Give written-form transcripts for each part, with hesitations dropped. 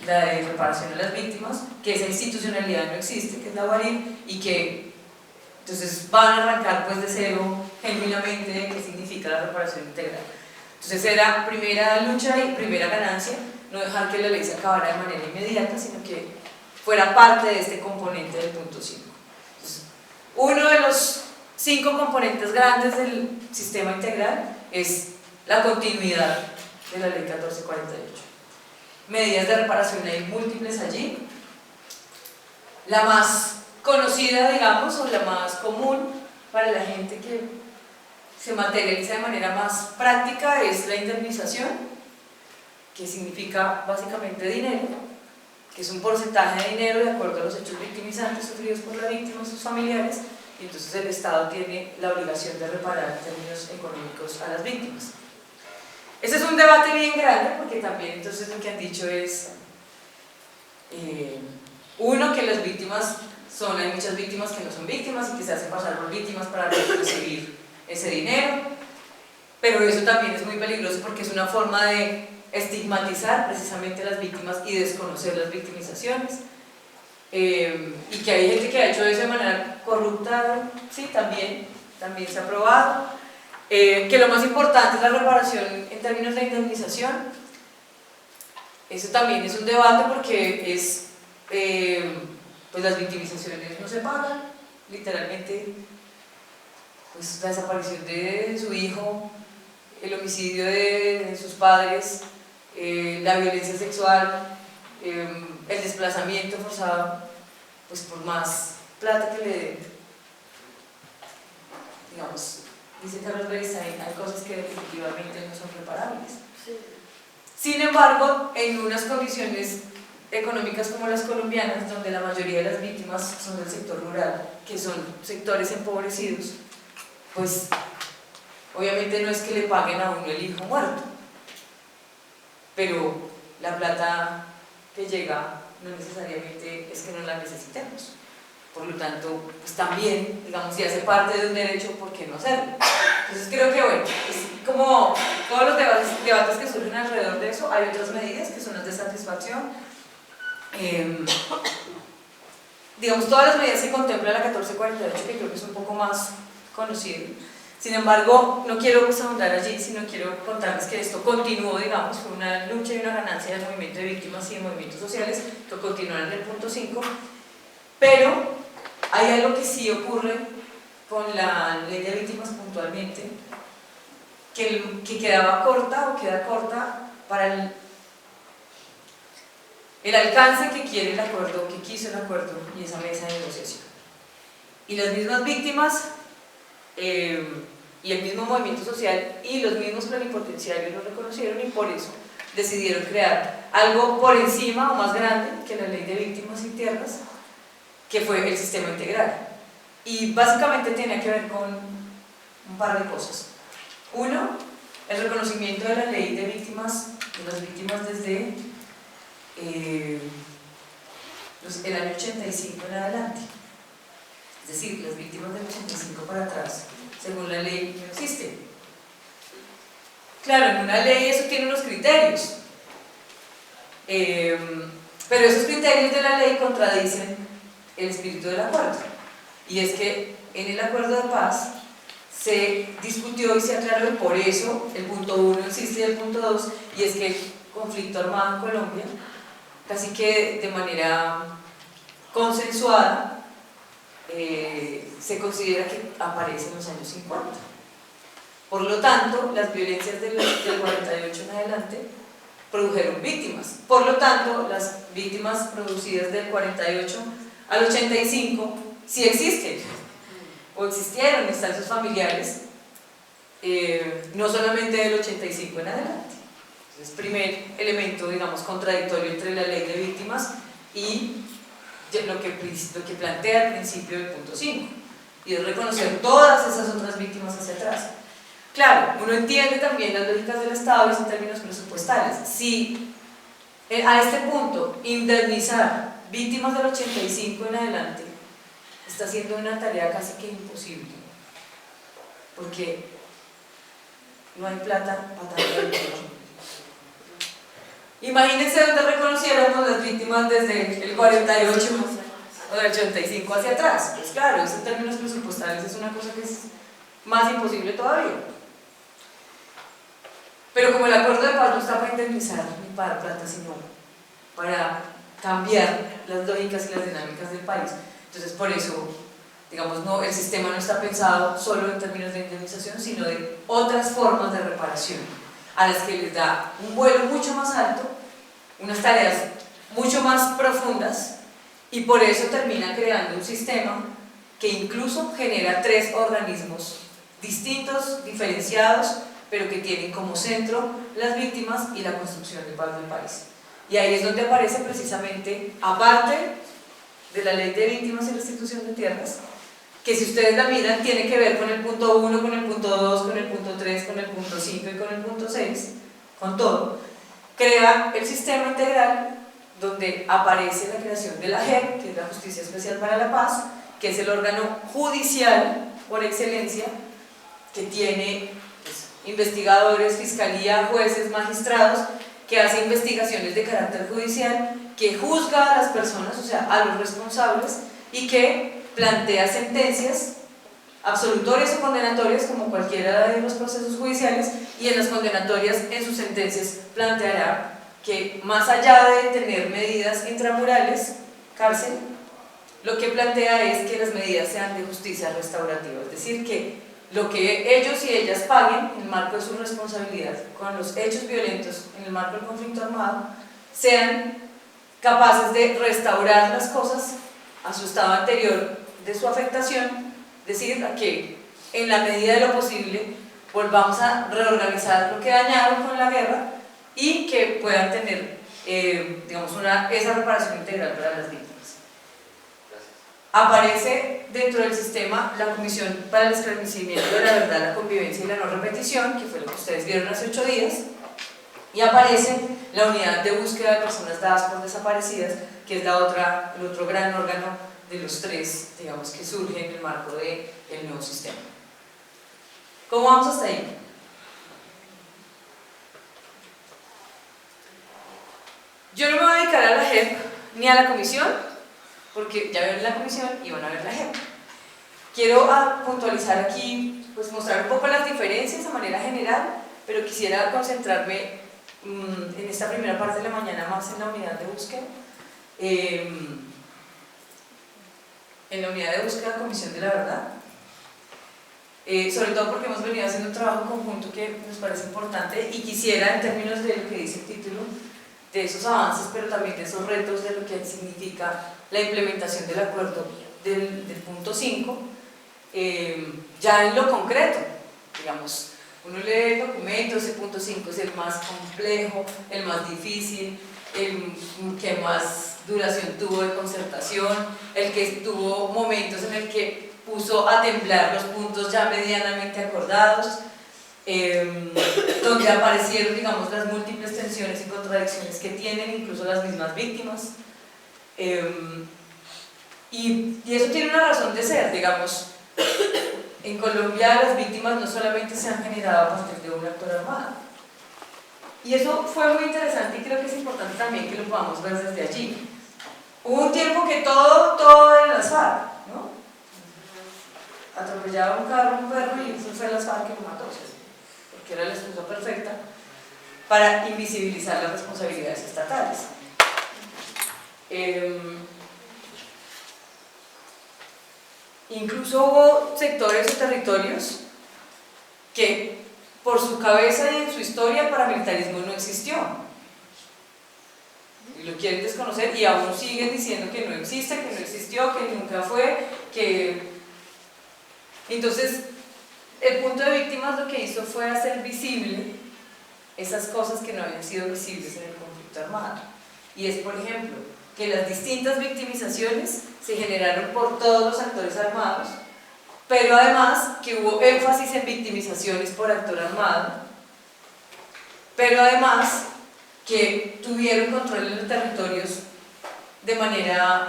la de reparación a las víctimas, que esa institucionalidad no existe, que es la UARIP, y que entonces van a arrancar pues de cero genuinamente qué significa la reparación integral. Entonces era primera lucha y primera ganancia, no dejar que la ley se acabara de manera inmediata, sino que fuera parte de este componente del punto 5. Entonces, uno de los 5 componentes grandes del sistema integral es la continuidad de la ley 1448. Medidas de reparación hay múltiples allí. La más conocida, digamos, o la más común para la gente que se materializa de manera más práctica es la indemnización, que significa básicamente dinero, que es un porcentaje de dinero de acuerdo a los hechos victimizantes sufridos por la víctima y sus familiares, y entonces el Estado tiene la obligación de reparar en términos económicos a las víctimas. Ese es un debate bien grande, porque también entonces lo que han dicho es uno, que las víctimas hay muchas víctimas que no son víctimas y que se hacen pasar por víctimas para recibir ese dinero, pero eso también es muy peligroso porque es una forma de estigmatizar precisamente a las víctimas y desconocer las victimizaciones, y que hay gente que ha hecho eso de manera corrupta, sí, también se ha probado, que lo más importante es la reparación en términos de indemnización. Eso también es un debate porque es pues las victimizaciones no se pagan, literalmente, pues la desaparición de su hijo, el homicidio de sus padres, la violencia sexual, el desplazamiento forzado, pues por más plata que le den, digamos, dice Carlos Beristain, hay cosas que definitivamente no son reparables. Sí. Sin embargo, en unas condiciones económicas como las colombianas, donde la mayoría de las víctimas son del sector rural, que son sectores empobrecidos, pues obviamente no es que le paguen a uno el hijo muerto, pero la plata que llega no necesariamente es que no la necesitemos. Por lo tanto, pues también, digamos, si hace parte de un derecho, ¿por qué no hacerlo? Entonces creo que, bueno, es como todos los debates que surgen alrededor de eso. Hay otras medidas que son las de satisfacción. Digamos, todas las medidas que contempla la 1448, que creo que es un poco más conocido. Sin embargo, no quiero pues ahondar allí, sino quiero contarles que esto continuó, digamos, fue una lucha y una ganancia del movimiento de víctimas y de movimientos sociales, que continuaron en el punto 5, pero hay algo que sí ocurre con la ley de víctimas puntualmente, que quedaba corta o queda corta para el alcance que quiere el acuerdo, que quiso el acuerdo y esa mesa de negociación. Y las mismas víctimas y el mismo movimiento social y los mismos plenipotenciarios lo reconocieron, y por eso decidieron crear algo por encima o más grande que la ley de víctimas y tierras, que fue el sistema integral. Y básicamente tiene que ver con un par de cosas. Uno, el reconocimiento de la ley de víctimas, de las víctimas desde el año 85 en adelante. Es decir, las víctimas del 85 para atrás, según la ley, no existen. Claro, en una ley eso tiene unos criterios, pero esos criterios de la ley contradicen el espíritu del acuerdo, y es que en el acuerdo de paz se discutió y se aclaró, y por eso el punto 1 existe y el punto 2, y es que el conflicto armado en Colombia, casi que de manera consensuada, se considera que aparece en los años 50. Por lo tanto, las violencias del 48 en adelante produjeron víctimas. Por lo tanto, las víctimas producidas del 48 al 85 sí existen, o existieron, están sus familiares, no solamente del 85 en adelante. Entonces, primer elemento, digamos, contradictorio entre la ley de víctimas y lo que plantea el principio del punto 5, y es reconocer todas esas otras víctimas hacia atrás. Claro, uno entiende también las lógicas del Estado en términos presupuestales. Si a este punto indemnizar víctimas del 85 en adelante está siendo una tarea casi que imposible, porque no hay plata para tanto dinero. Imagínense donde reconociéramos las víctimas desde el 48 o del 85 hacia atrás. Pues claro, eso en términos presupuestales es una cosa que es más imposible todavía. Pero como el acuerdo de paz no está para indemnizar ni para dar plata, sino para cambiar las lógicas y las dinámicas del país, entonces por eso, digamos, no, el sistema no está pensado solo en términos de indemnización, sino de otras formas de reparación, a las que les da un vuelo mucho más alto, unas tareas mucho más profundas, y por eso termina creando un sistema que incluso genera 3 organismos distintos, diferenciados, pero que tienen como centro las víctimas y la construcción de paz del país. Y ahí es donde aparece precisamente, aparte de la ley de víctimas y restitución de tierras, que si ustedes la miran tiene que ver con el punto 1, con el punto 2, con el punto 3, con el punto 5 y con el punto 6, con todo, crea el sistema integral donde aparece la creación de la JEP, que es la Justicia Especial para la Paz, que es el órgano judicial por excelencia, que tiene pues, investigadores, fiscalía, jueces, magistrados, que hace investigaciones de carácter judicial, que juzga a las personas, o sea, a los responsables, y que plantea sentencias absolutorias o condenatorias, como cualquiera de los procesos judiciales, y en las condenatorias, en sus sentencias, planteará que más allá de tener medidas intramurales, cárcel, lo que plantea es que las medidas sean de justicia restaurativa, es decir, que lo que ellos y ellas paguen en el marco de su responsabilidad con los hechos violentos en el marco del conflicto armado, sean capaces de restaurar las cosas a su estado anterior de su afectación, es decir, a que en la medida de lo posible volvamos a reorganizar lo que dañaron con la guerra y que puedan tener digamos esa reparación integral para las víctimas. Aparece dentro del sistema la Comisión para el Esclarecimiento de la Verdad, la Convivencia y la No Repetición, que fue lo que ustedes vieron hace 8 días, y aparece la Unidad de Búsqueda de Personas Dadas por Desaparecidas, que es el otro gran órgano de los 3, digamos, que surge en el marco del nuevo sistema. ¿Cómo vamos hasta ahí? Yo no me voy a dedicar a la JEP ni a la comisión, porque ya vieron la comisión y van a ver la JEP. Quiero puntualizar aquí, pues mostrar un poco las diferencias de manera general, pero quisiera concentrarme en esta primera parte de la mañana más en la unidad de búsqueda, en la unidad de búsqueda Comisión de la Verdad, sobre todo porque hemos venido haciendo un trabajo conjunto que nos parece importante y quisiera, en términos de lo que dice el título, de esos avances, pero también de esos retos de lo que significa la implementación del acuerdo del punto 5, ya en lo concreto, digamos, uno lee el documento, ese punto 5 es el más complejo, el más difícil, el que más duración tuvo de concertación, el que tuvo momentos en el que puso a temblar los puntos ya medianamente acordados, donde aparecieron, digamos, las múltiples tensiones y contradicciones que tienen incluso las mismas víctimas, y eso tiene una razón de ser, digamos. En Colombia las víctimas no solamente se han generado a partir de un actor armado, y eso fue muy interesante y creo que es importante también que lo podamos ver desde allí. Hubo un tiempo que todo era las FARC, ¿no? Atropellaba un carro, un perro, y eso fue las FARC que lo mató, porque era la excusa perfecta para invisibilizar las responsabilidades estatales. Incluso hubo sectores o territorios que por su cabeza y en su historia el paramilitarismo no existió, y lo quieren desconocer y aún siguen diciendo que no existe, que no existió, que nunca fue, que... Entonces el punto de víctimas lo que hizo fue hacer visible esas cosas que no habían sido visibles en el conflicto armado, y es, por ejemplo, que las distintas victimizaciones se generaron por todos los actores armados, pero además que hubo énfasis en victimizaciones por actor armado, pero además que tuvieron control en los territorios de manera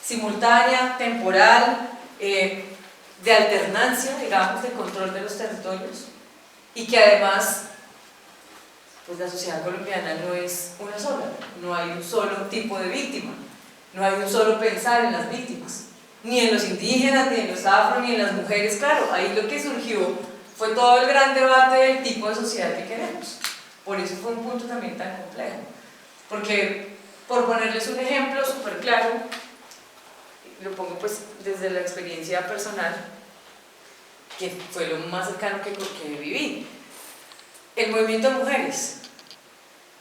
simultánea, temporal, de alternancia, digamos, de control de los territorios, y que además pues la sociedad colombiana no es una sola, no hay un solo tipo de víctima, no hay un solo pensar en las víctimas, ni en los indígenas, ni en los afro, ni en las mujeres. Claro, ahí lo que surgió fue todo el gran debate del tipo de sociedad que queremos. Por eso fue un punto también tan complejo, porque por ponerles un ejemplo súper claro, lo pongo pues desde la experiencia personal, que fue lo más cercano que viví, el movimiento de mujeres.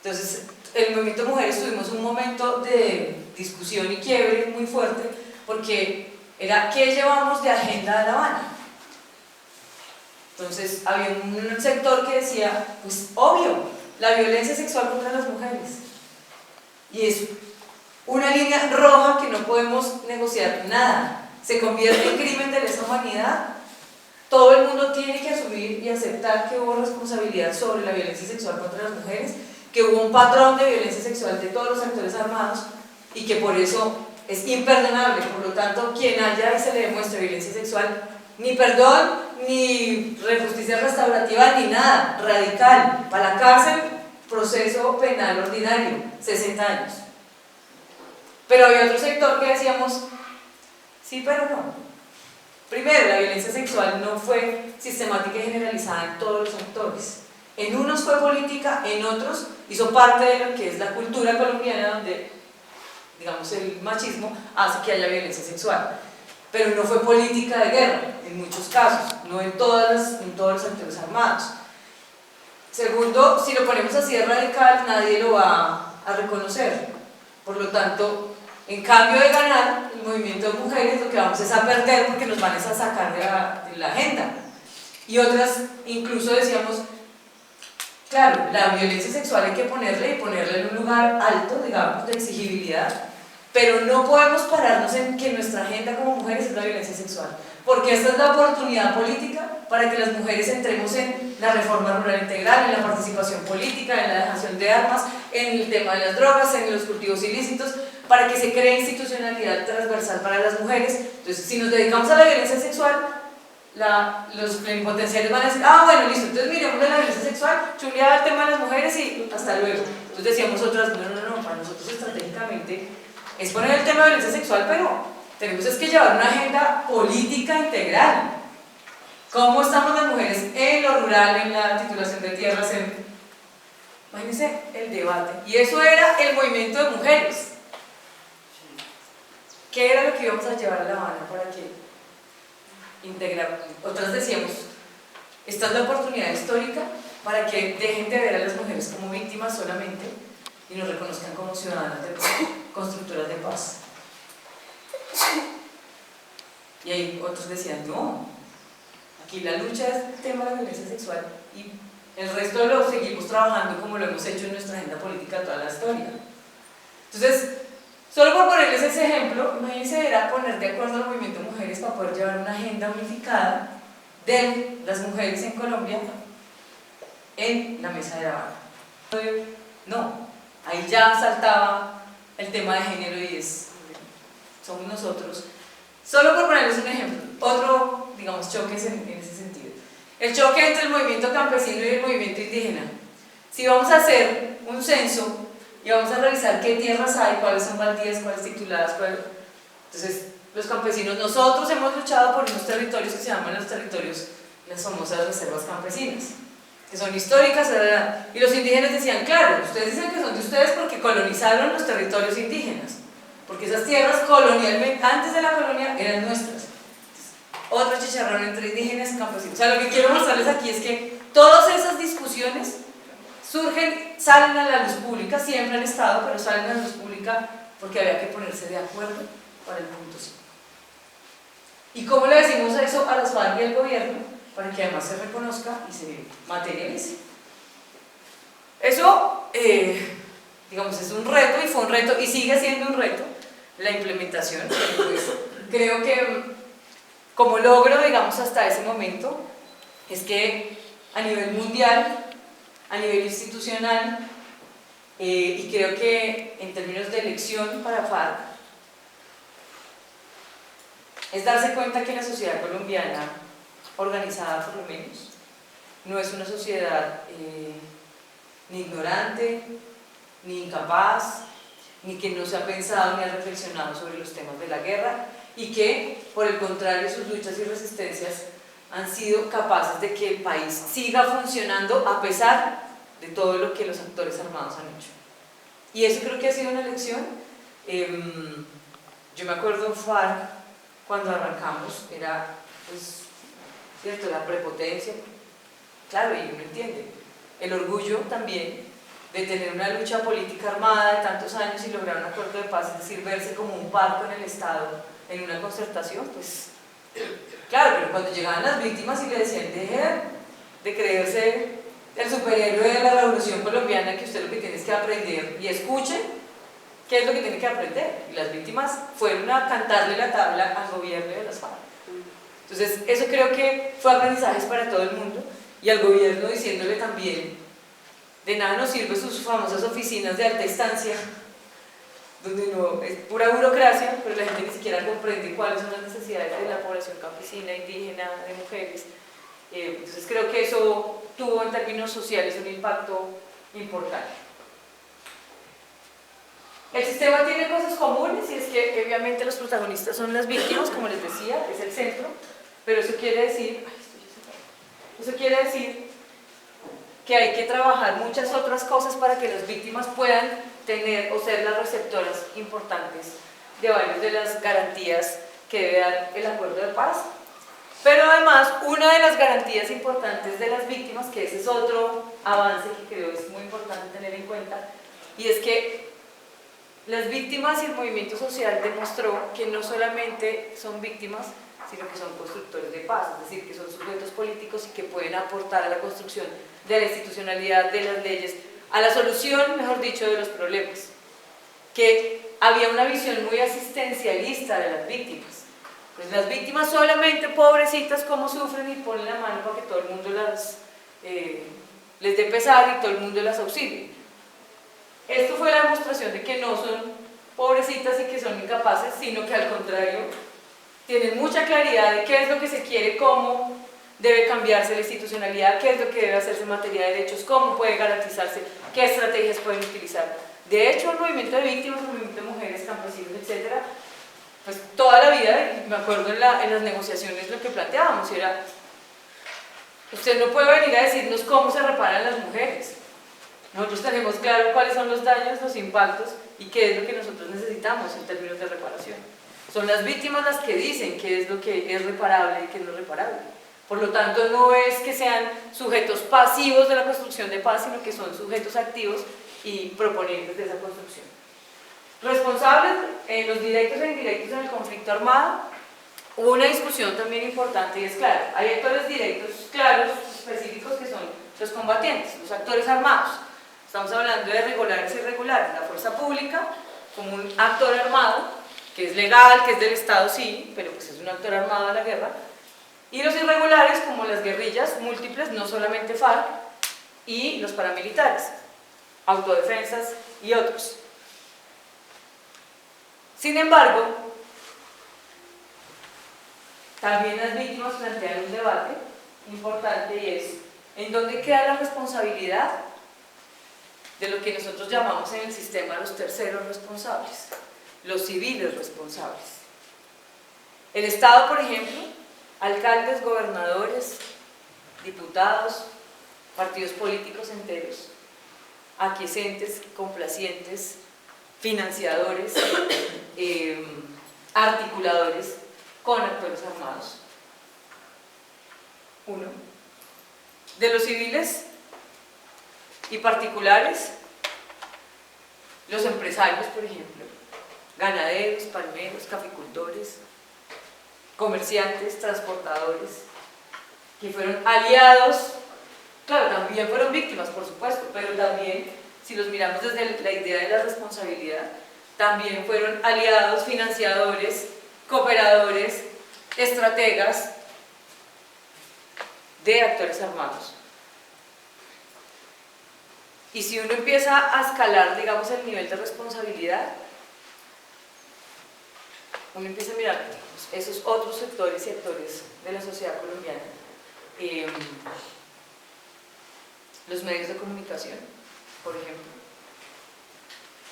Entonces, el movimiento de mujeres tuvimos un momento de discusión y quiebre muy fuerte, porque era ¿qué llevamos de agenda a La Habana? Entonces, había un sector que decía, pues obvio, la violencia sexual contra las mujeres. Y es una línea roja que no podemos negociar nada. Se convierte en crimen de lesa humanidad. Todo el mundo tiene que asumir y aceptar que hubo responsabilidad sobre la violencia sexual contra las mujeres, que hubo un patrón de violencia sexual de todos los actores armados y que por eso es imperdonable. Por lo tanto, quien haya y se le demuestre violencia sexual, ni perdón, ni justicia restaurativa, ni nada, radical, para la cárcel, proceso penal ordinario, 60 años. Pero había otro sector que decíamos, sí, pero no. Primero, la violencia sexual no fue sistemática y generalizada en todos los actores. En unos fue política, en otros hizo parte de lo que es la cultura colombiana, donde, digamos, el machismo hace que haya violencia sexual. Pero no fue política de guerra, en muchos casos, no en todos los actores armados. Segundo, si lo ponemos así de radical, nadie lo va a reconocer. Por lo tanto, en cambio de ganar el movimiento de mujeres, lo que vamos es a perder porque nos van a sacar de la agenda. Y otras, incluso decíamos, claro, la violencia sexual hay que ponerle en un lugar alto, digamos, de exigibilidad, pero no podemos pararnos en que nuestra agenda como mujeres es la violencia sexual, porque esta es la oportunidad política para que las mujeres entremos en la reforma rural integral, en la participación política, en la dejación de armas, en el tema de las drogas, en los cultivos ilícitos, para que se cree institucionalidad transversal para las mujeres. Entonces, si nos dedicamos a la violencia sexual, los plenipotenciarios van a decir, ah, bueno, listo, entonces miremos de la violencia sexual, chuleada el tema de las mujeres y hasta luego. Entonces decíamos otras, no, para nosotros estratégicamente es poner el tema de violencia sexual, pero tenemos es que llevar una agenda política integral. ¿Cómo estamos las mujeres en lo rural, en la titulación de tierras? Imagínense el debate. Y eso era el movimiento de mujeres. ¿Qué era lo que íbamos a llevar a La Habana para que integrar? Otras decíamos, esta es la oportunidad histórica para que dejen de ver a las mujeres como víctimas solamente y nos reconozcan como ciudadanas de paz, constructoras de paz. Y ahí otros decían, no, aquí la lucha es el tema de la violencia sexual y el resto lo seguimos trabajando como lo hemos hecho en nuestra agenda política toda la historia. Entonces, solo por ponerles ese ejemplo, imagínense, era poner de acuerdo al movimiento de mujeres para poder llevar una agenda unificada de las mujeres en Colombia en la mesa de La Habana. No, ahí ya saltaba el tema de género y somos nosotros. Solo por ponerles un ejemplo, otro, digamos, choques en ese sentido. El choque entre el movimiento campesino y el movimiento indígena. Si vamos a hacer un censo y vamos a revisar qué tierras hay, cuáles son baldías, cuáles tituladas, entonces los campesinos, nosotros hemos luchado por unos territorios que se llaman los territorios, las famosas reservas campesinas, que son históricas, y los indígenas decían, claro, ustedes dicen que son de ustedes porque colonizaron los territorios indígenas, porque esas tierras colonialmente, antes de la colonia, eran nuestras. Otro chicharrón entre indígenas y campesinos. O sea, lo que quiero mostrarles aquí es que todas esas discusiones surgen, salen a la luz pública, siempre han estado, pero salen a la luz pública porque había que ponerse de acuerdo para el punto 5. ¿Y cómo le decimos eso a las FARC y al gobierno? Para que además se reconozca y se materialice. Eso, digamos, es un reto y fue un reto y sigue siendo un reto la implementación. Pues, creo que como logro, digamos, hasta ese momento, es que a nivel mundial, a nivel institucional, y creo que en términos de elección para FARC, es darse cuenta que la sociedad colombiana, organizada por lo menos, no es una sociedad ni ignorante, ni incapaz, ni que no se ha pensado ni ha reflexionado sobre los temas de la guerra, y que, por el contrario, sus luchas y resistencias han sido capaces de que el país siga funcionando a pesar de todo lo que los actores armados han hecho. Y eso creo que ha sido una lección. Yo me acuerdo en FARC, cuando arrancamos, era, pues, ¿cierto?, la prepotencia, claro, y uno entiende, el orgullo también de tener una lucha política armada de tantos años y lograr un acuerdo de paz, es decir, verse como un parco en el Estado, en una concertación, pues, claro, pero cuando llegaban las víctimas y le decían, dejen de creerse el superhéroe de la revolución colombiana, que usted lo que tiene es que aprender y escuche qué es lo que tiene que aprender, y las víctimas fueron a cantarle la tabla al gobierno de las FARC. Entonces, eso creo que fue aprendizajes para todo el mundo, y al gobierno diciéndole también, de nada nos sirven sus famosas oficinas de alta instancia, donde no es pura burocracia, pero la gente ni siquiera comprende cuáles son las necesidades de la población campesina, indígena, de mujeres. Entonces creo que eso tuvo en términos sociales un impacto importante. El sistema tiene cosas comunes, y es que obviamente los protagonistas son las víctimas, como les decía, es el centro, pero eso quiere decir que hay que trabajar muchas otras cosas para que las víctimas puedan tener o ser las receptoras importantes de varias de las garantías que debe dar el acuerdo de paz. Pero además, una de las garantías importantes de las víctimas, que ese es otro avance que creo es muy importante tener en cuenta, y es que las víctimas y el movimiento social demostró que no solamente son víctimas, sino que son constructores de paz, es decir, que son sujetos políticos y que pueden aportar a la construcción de la institucionalidad, de las leyes, a la solución, mejor dicho, de los problemas. Que había una visión muy asistencialista de las víctimas. Pues las víctimas solamente, pobrecitas, cómo sufren, y ponen la mano para que todo el mundo les dé pesar y todo el mundo las auxilie. Esto fue la demostración de que no son pobrecitas y que son incapaces, sino que al contrario, tienen mucha claridad de qué es lo que se quiere, cómo debe cambiarse la institucionalidad, qué es lo que debe hacerse en materia de derechos, cómo puede garantizarse, qué estrategias pueden utilizar. De hecho, el movimiento de víctimas, el movimiento de mujeres, campesinos, etc., pues toda la vida, y me acuerdo en las negociaciones lo que planteábamos era, usted no puede venir a decirnos cómo se reparan las mujeres. Nosotros tenemos claro cuáles son los daños, los impactos y qué es lo que nosotros necesitamos en términos de reparación. Son las víctimas las que dicen qué es lo que es reparable y qué no es reparable. Por lo tanto, no es que sean sujetos pasivos de la construcción de paz, sino que son sujetos activos y proponentes de esa construcción. Responsables, los directos e indirectos en el conflicto armado. Hubo una discusión también importante, y es claro, hay actores directos claros, específicos, que son los combatientes, los actores armados. Estamos hablando de regulares y irregulares. La fuerza pública como un actor armado, que es legal, que es del Estado, sí, pero pues es un actor armado de la guerra. Y los irregulares como las guerrillas múltiples, no solamente FARC, y los paramilitares, autodefensas y otros. Sin embargo, también las víctimas plantean un debate importante, y es ¿en dónde queda la responsabilidad de lo que nosotros llamamos en el sistema los terceros responsables, los civiles responsables? El Estado, por ejemplo, alcaldes, gobernadores, diputados, partidos políticos enteros, aquiescentes, complacientes, financiadores, articuladores con actores armados. Uno. De los civiles y particulares, los empresarios, por ejemplo, ganaderos, palmeros, caficultores, comerciantes, transportadores, que fueron aliados, claro, también fueron víctimas, por supuesto, pero también, si los miramos desde la idea de la responsabilidad, también fueron aliados, financiadores, cooperadores, estrategas de actores armados. Y si uno empieza a escalar, digamos, el nivel de responsabilidad, uno empieza a mirar esos otros sectores y actores de la sociedad colombiana, los medios de comunicación, por ejemplo.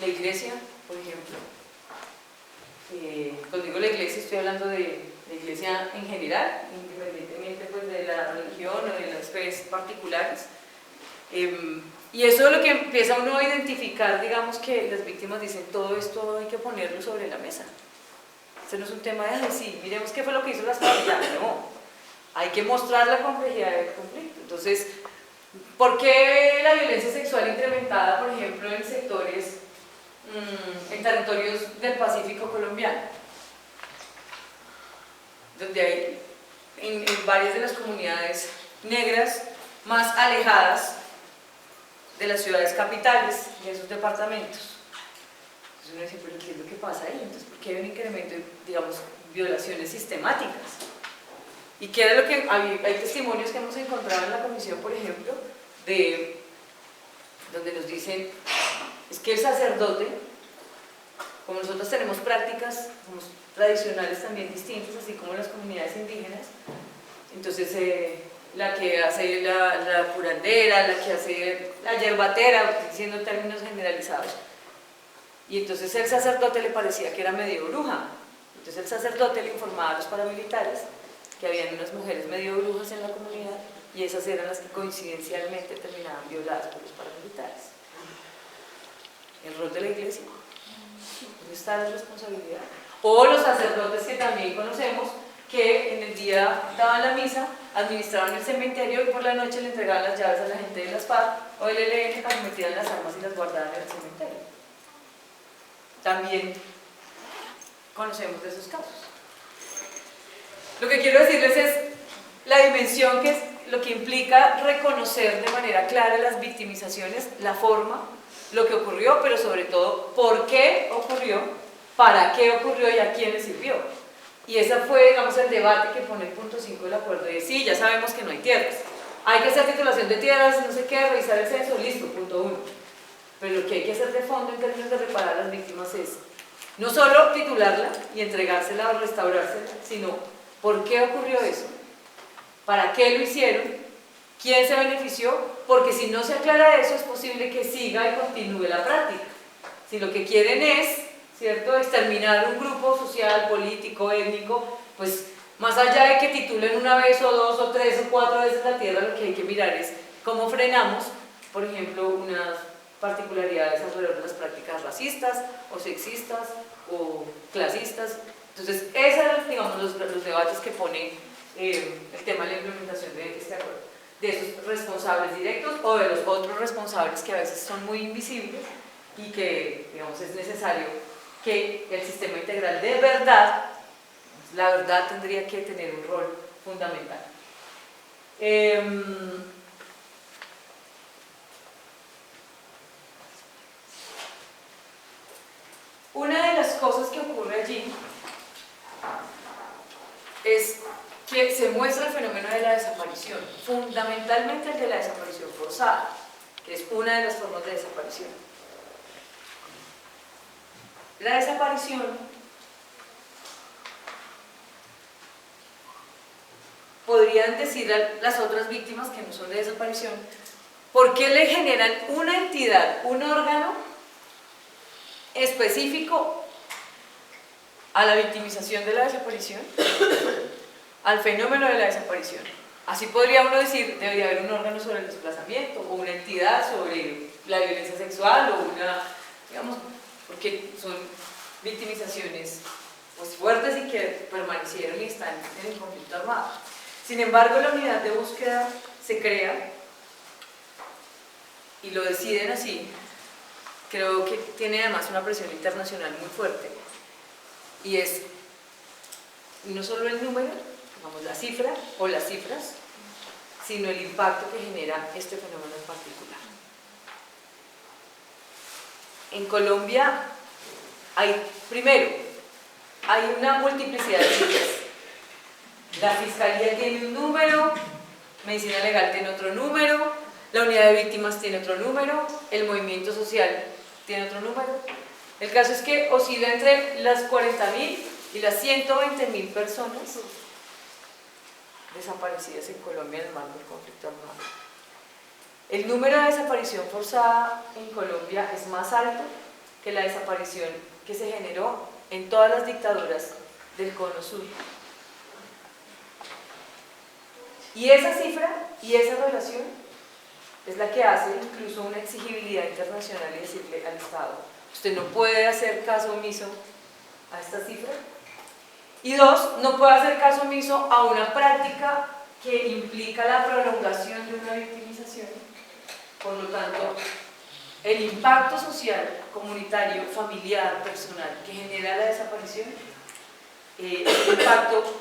La iglesia, por ejemplo. Cuando digo la iglesia estoy hablando de la iglesia en general, independientemente pues, de la religión o de las fe particulares. Y eso es lo que empieza uno a identificar, digamos que las víctimas dicen, todo esto hay que ponerlo sobre la mesa. Este no es un tema de sí, miremos qué fue lo que hizo las familias, no. Hay que mostrar la complejidad del conflicto. Entonces, ¿por qué la violencia sexual incrementada, por ejemplo, en sectores, en territorios del Pacífico colombiano? Donde hay en varias de las comunidades negras más alejadas de las ciudades capitales, de esos departamentos. Entonces uno dice, pero ¿qué es lo que pasa ahí? Entonces, ¿por qué hay un incremento de, digamos, violaciones sistemáticas? ¿Y qué era lo que hay testimonios que hemos encontrado en la comisión, por ejemplo, donde nos dicen, es que el sacerdote, como nosotros tenemos prácticas tradicionales también distintas, así como las comunidades indígenas, entonces la que hace la curandera, la que hace la yerbatera, diciendo términos generalizados, y entonces el sacerdote le parecía que era medio bruja, entonces el sacerdote le informaba a los paramilitares que habían unas mujeres medio brujas en la comunidad y esas eran las que coincidencialmente terminaban violadas por los paramilitares. El rol de la iglesia, ¿dónde está la responsabilidad? O los sacerdotes que también conocemos, que en el día daban la misa, administraban el cementerio y por la noche le entregaban las llaves a la gente de las FARC o del ELN para que metieran las armas y las guardaran en el cementerio. También conocemos de esos casos. Lo que quiero decirles es la dimensión que es lo que implica reconocer de manera clara las victimizaciones, la forma, lo que ocurrió, pero sobre todo por qué ocurrió, para qué ocurrió y a quién le sirvió. Y ese fue, digamos, el debate que pone el punto 5 del acuerdo, de sí, ya sabemos que no hay tierras, hay que hacer titulación de tierras, no sé qué, revisar el censo, listo, punto 1. Pero lo que hay que hacer de fondo en términos de reparar a las víctimas es no solo titularla y entregársela o restaurársela, sino por qué ocurrió eso, para qué lo hicieron, quién se benefició, porque si no se aclara eso es posible que siga y continúe la práctica. Si lo que quieren es, ¿cierto?, exterminar un grupo social, político, étnico, pues más allá de que titulen una vez o dos o tres o cuatro veces la tierra, lo que hay que mirar es cómo frenamos, por ejemplo, unas particularidades alrededor de las prácticas racistas o sexistas o clasistas. Entonces, esos eran, digamos, los debates que pone el tema de la implementación de este acuerdo, de esos responsables directos o de los otros responsables que a veces son muy invisibles y que, digamos, es necesario que el sistema integral de verdad, la verdad tendría que tener un rol fundamental. Una de las cosas que ocurre allí es que se muestra el fenómeno de la desaparición, fundamentalmente el de la desaparición forzada, que es una de las formas de desaparición. La desaparición podrían decir a las otras víctimas que no son de desaparición, ¿por qué le generan una entidad, un órgano específico a la victimización de la desaparición, al fenómeno de la desaparición? Así podría uno decir, debería haber un órgano sobre el desplazamiento o una entidad sobre la violencia sexual o una, digamos, porque son victimizaciones pues, fuertes y que permanecieron y están en el conflicto armado. Sin embargo, la unidad de búsqueda se crea y lo deciden así. Creo que tiene además una presión internacional muy fuerte y es no solo el número, digamos la cifra o las cifras, sino el impacto que genera este fenómeno en particular. En Colombia primero, hay una multiplicidad de cifras. La Fiscalía tiene un número, Medicina Legal tiene otro número, la Unidad de Víctimas tiene otro número, el Movimiento Social tiene otro número. El caso es que oscila entre las 40.000 y las 120.000 personas desaparecidas en Colombia en el marco del conflicto armado. el número de desaparición forzada en Colombia es más alto que la desaparición que se generó en todas las dictaduras del Cono Sur. Y esa cifra y esa relación es la que hace incluso una exigibilidad internacional y decirle al Estado, usted no puede hacer caso omiso a esta cifra. Y dos, no puede hacer caso omiso a una práctica que implica la prolongación de una victimización. Por lo tanto, el impacto social, comunitario, familiar, personal que genera la desaparición es un impacto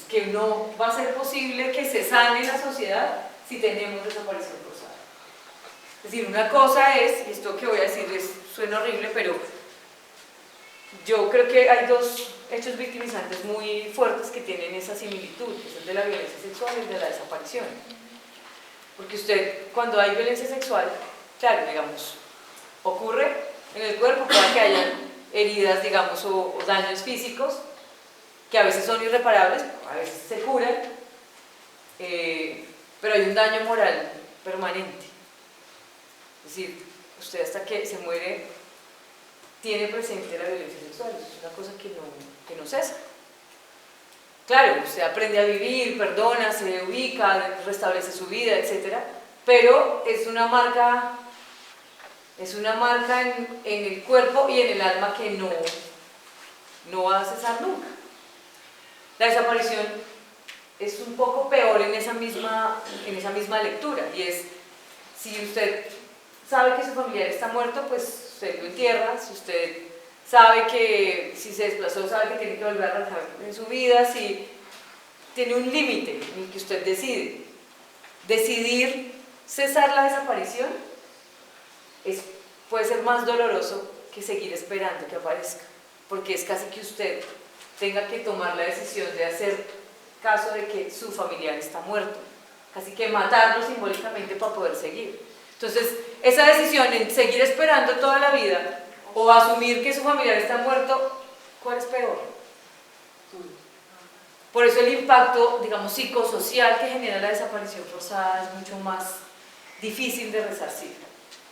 que no va a ser posible que se sane la sociedad si tenemos desaparición forzada. Es decir, una cosa es, y esto que voy a decir suena horrible, pero yo creo que hay dos hechos victimizantes muy fuertes que tienen esa similitud, que es el de la violencia sexual y el de la desaparición. Porque usted, cuando hay violencia sexual, claro, digamos, ocurre en el cuerpo, puede que haya heridas, digamos, o daños físicos, que a veces son irreparables, a veces se curan, pero hay un daño moral permanente. Es decir, usted hasta que se muere tiene presente la violencia sexual, eso es una cosa que no cesa. Claro, usted aprende a vivir, perdona, se ubica, restablece su vida, etc. Pero es una marca en el cuerpo y en el alma que no va a cesar nunca. La desaparición es un poco peor en esa misma lectura, y es, si usted sabe que su familiar está muerto, pues usted lo entierra. Si usted sabe que si se desplazó, sabe que tiene que volver a arrancar en su vida, si tiene un límite en el que usted decide. Decidir cesar la desaparición puede ser más doloroso que seguir esperando que aparezca, porque es casi que usted tenga que tomar la decisión de hacer caso de que su familiar está muerto, casi que matarlo simbólicamente para poder seguir. Entonces, esa decisión en seguir esperando toda la vida o asumir que su familiar está muerto, ¿cuál es peor? Por eso el impacto, digamos, psicosocial que genera la desaparición forzada es mucho más difícil de resarcir.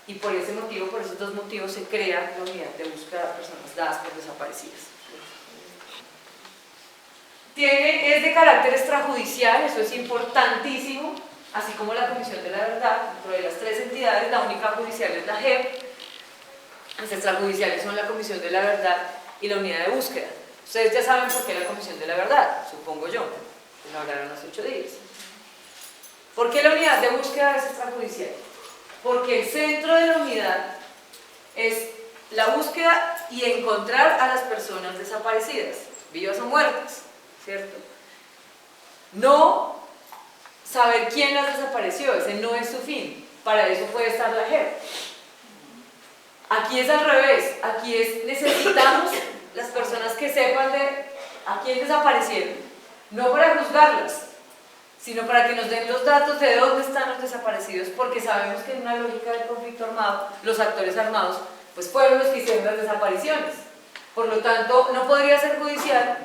Y por ese motivo, por esos dos motivos, se crea la unidad de búsqueda de personas dadas por desaparecidas. Es de carácter extrajudicial, eso es importantísimo, así como la Comisión de la Verdad. Dentro de las tres entidades, la única judicial es la JEP, las extrajudiciales son la Comisión de la Verdad y la Unidad de Búsqueda. Ustedes ya saben por qué la Comisión de la Verdad, supongo yo, que lo hablaron hace 8 días. ¿Por qué la Unidad de Búsqueda es extrajudicial? Porque el centro de la unidad es la búsqueda y encontrar a las personas desaparecidas, vivas o muertas, ¿cierto? No saber quién las desapareció, ese no es su fin, para eso puede estar la JEP. Aquí es al revés, aquí necesitamos las personas que sepan de a quién desaparecieron, no para juzgarlas, sino para que nos den los datos de dónde están los desaparecidos, porque sabemos que en una lógica del conflicto armado, los actores armados pues fueron los que hicieron las desapariciones. Por lo tanto, no podría ser judicial,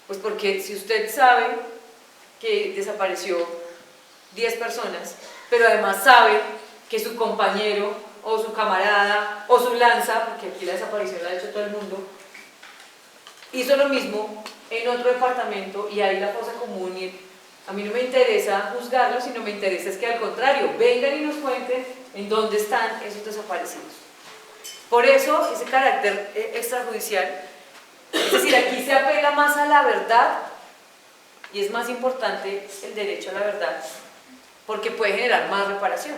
pues porque si usted sabe que desapareció 10 personas, pero además sabe que su compañero o su camarada o su lanza, porque aquí la desaparición la ha hecho todo el mundo, hizo lo mismo en otro departamento y hay la fosa común, y a mí no me interesa juzgarlo, sino me interesa es que al contrario, vengan y nos cuenten en dónde están esos desaparecidos. Por eso ese carácter extrajudicial, es decir, aquí se apela más a la verdad y es más importante el derecho a la verdad, porque puede generar más reparación.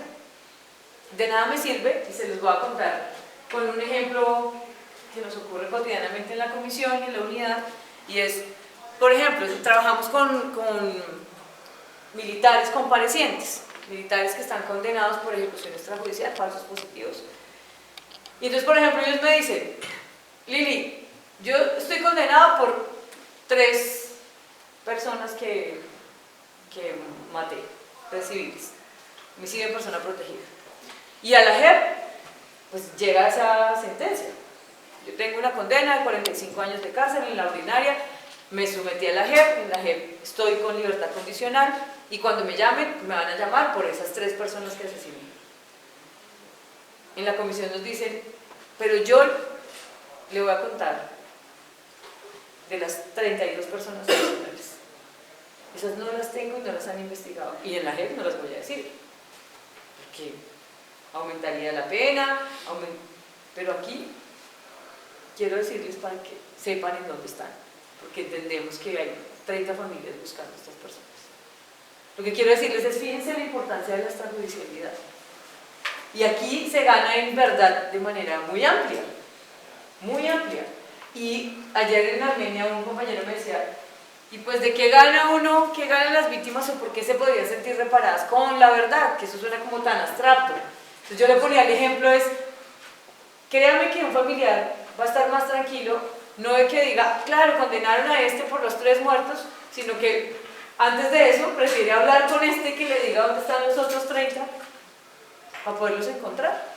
De nada me sirve, y se los voy a contar con un ejemplo que nos ocurre cotidianamente en la comisión y en la unidad, y es, por ejemplo, trabajamos con militares comparecientes, militares que están condenados por ejecución extrajudicial, falsos positivos. Y entonces, por ejemplo, ellos me dicen, Lili, yo estoy condenado por 3 personas que maté, 3 civiles, homicidio de persona protegida. Y a la JEP, pues llega esa sentencia. Yo tengo una condena de 45 años de cárcel en la ordinaria, me sometí a la JEP, en la JEP estoy con libertad condicional, y cuando me llamen, me van a llamar por esas 3 personas que asesiné. En la comisión nos dicen, pero yo le voy a contar de las 32 personas adicionales. Esas no las tengo y no las han investigado. Y en la JEP no las voy a decir, porque aumentaría la pena, pero aquí quiero decirles para que sepan en dónde están, porque entendemos que hay 30 familias buscando a estas personas. Lo que quiero decirles es, fíjense la importancia de la extrajudicialidad. Y aquí se gana en verdad de manera muy amplia, muy amplia. Y ayer en Armenia un compañero me decía, ¿y pues de qué gana uno, qué ganan las víctimas o por qué se podrían sentir reparadas con la verdad? Que eso suena como tan abstracto. Entonces yo le ponía el ejemplo es, créanme que un familiar va a estar más tranquilo, no de que diga, claro, condenaron a este por los 3 muertos, sino que antes de eso prefiere hablar con este que le diga dónde están los otros 30 para poderlos encontrar.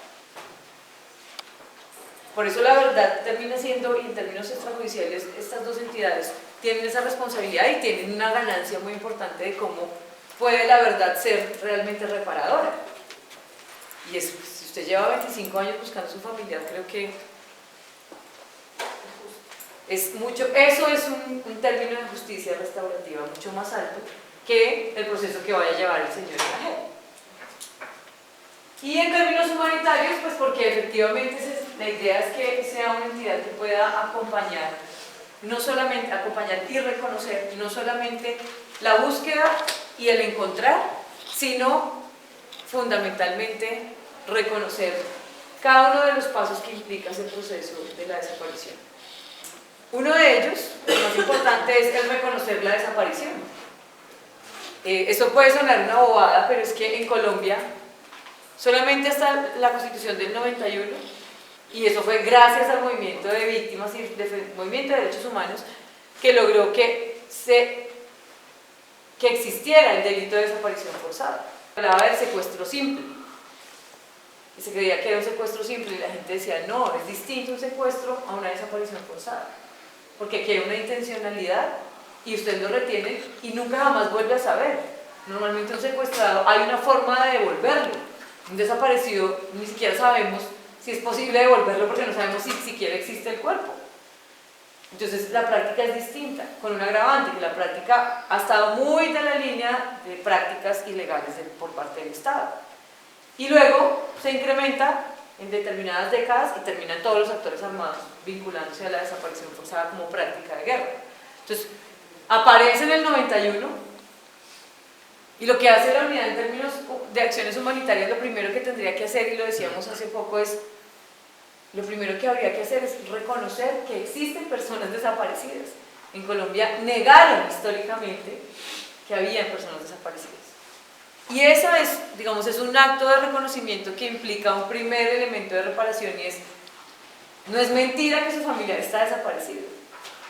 Por eso la verdad termina siendo, y en términos extrajudiciales, estas 2 entidades tienen esa responsabilidad y tienen una ganancia muy importante de cómo puede la verdad ser realmente reparadora. Y eso, si usted lleva 25 años buscando a su familiar, creo que es mucho, eso es un término de justicia restaurativa mucho más alto que el proceso que vaya a llevar el señor Cajero. Y en términos humanitarios, pues porque efectivamente la idea es que sea una entidad que pueda acompañar, no solamente acompañar y reconocer, no solamente la búsqueda y el encontrar, sino fundamentalmente reconocer cada uno de los pasos que implica ese proceso de la desaparición. Uno de ellos, el más importante, es el reconocer la desaparición. Esto puede sonar una bobada, pero es que en Colombia solamente hasta la Constitución del 91, y eso fue gracias al movimiento de víctimas y movimiento de derechos humanos, que logró que existiera el delito de desaparición forzada. Hablaba del secuestro simple, y se creía que era un secuestro simple, y la gente decía, no, es distinto un secuestro a una desaparición forzada, porque aquí hay una intencionalidad, y usted lo retiene y nunca jamás vuelve a saber. Normalmente un secuestrado, hay una forma de devolverlo. Un desaparecido, ni siquiera sabemos si es posible devolverlo porque no sabemos si siquiera existe el cuerpo. Entonces la práctica es distinta, con un agravante, que la práctica ha estado muy de la línea de prácticas ilegales por parte del Estado. Y luego se incrementa en determinadas décadas y terminan todos los actores armados vinculándose a la desaparición forzada como práctica de guerra. Entonces aparece en el 91. Y lo que hace la unidad en términos de acciones humanitarias, lo primero que tendría que hacer, y lo decíamos hace poco, es lo primero que habría que hacer es reconocer que existen personas desaparecidas. En Colombia negaron históricamente que había personas desaparecidas. Y eso es, digamos, es un acto de reconocimiento que implica un primer elemento de reparación y es, no es mentira que su familiar está desaparecido,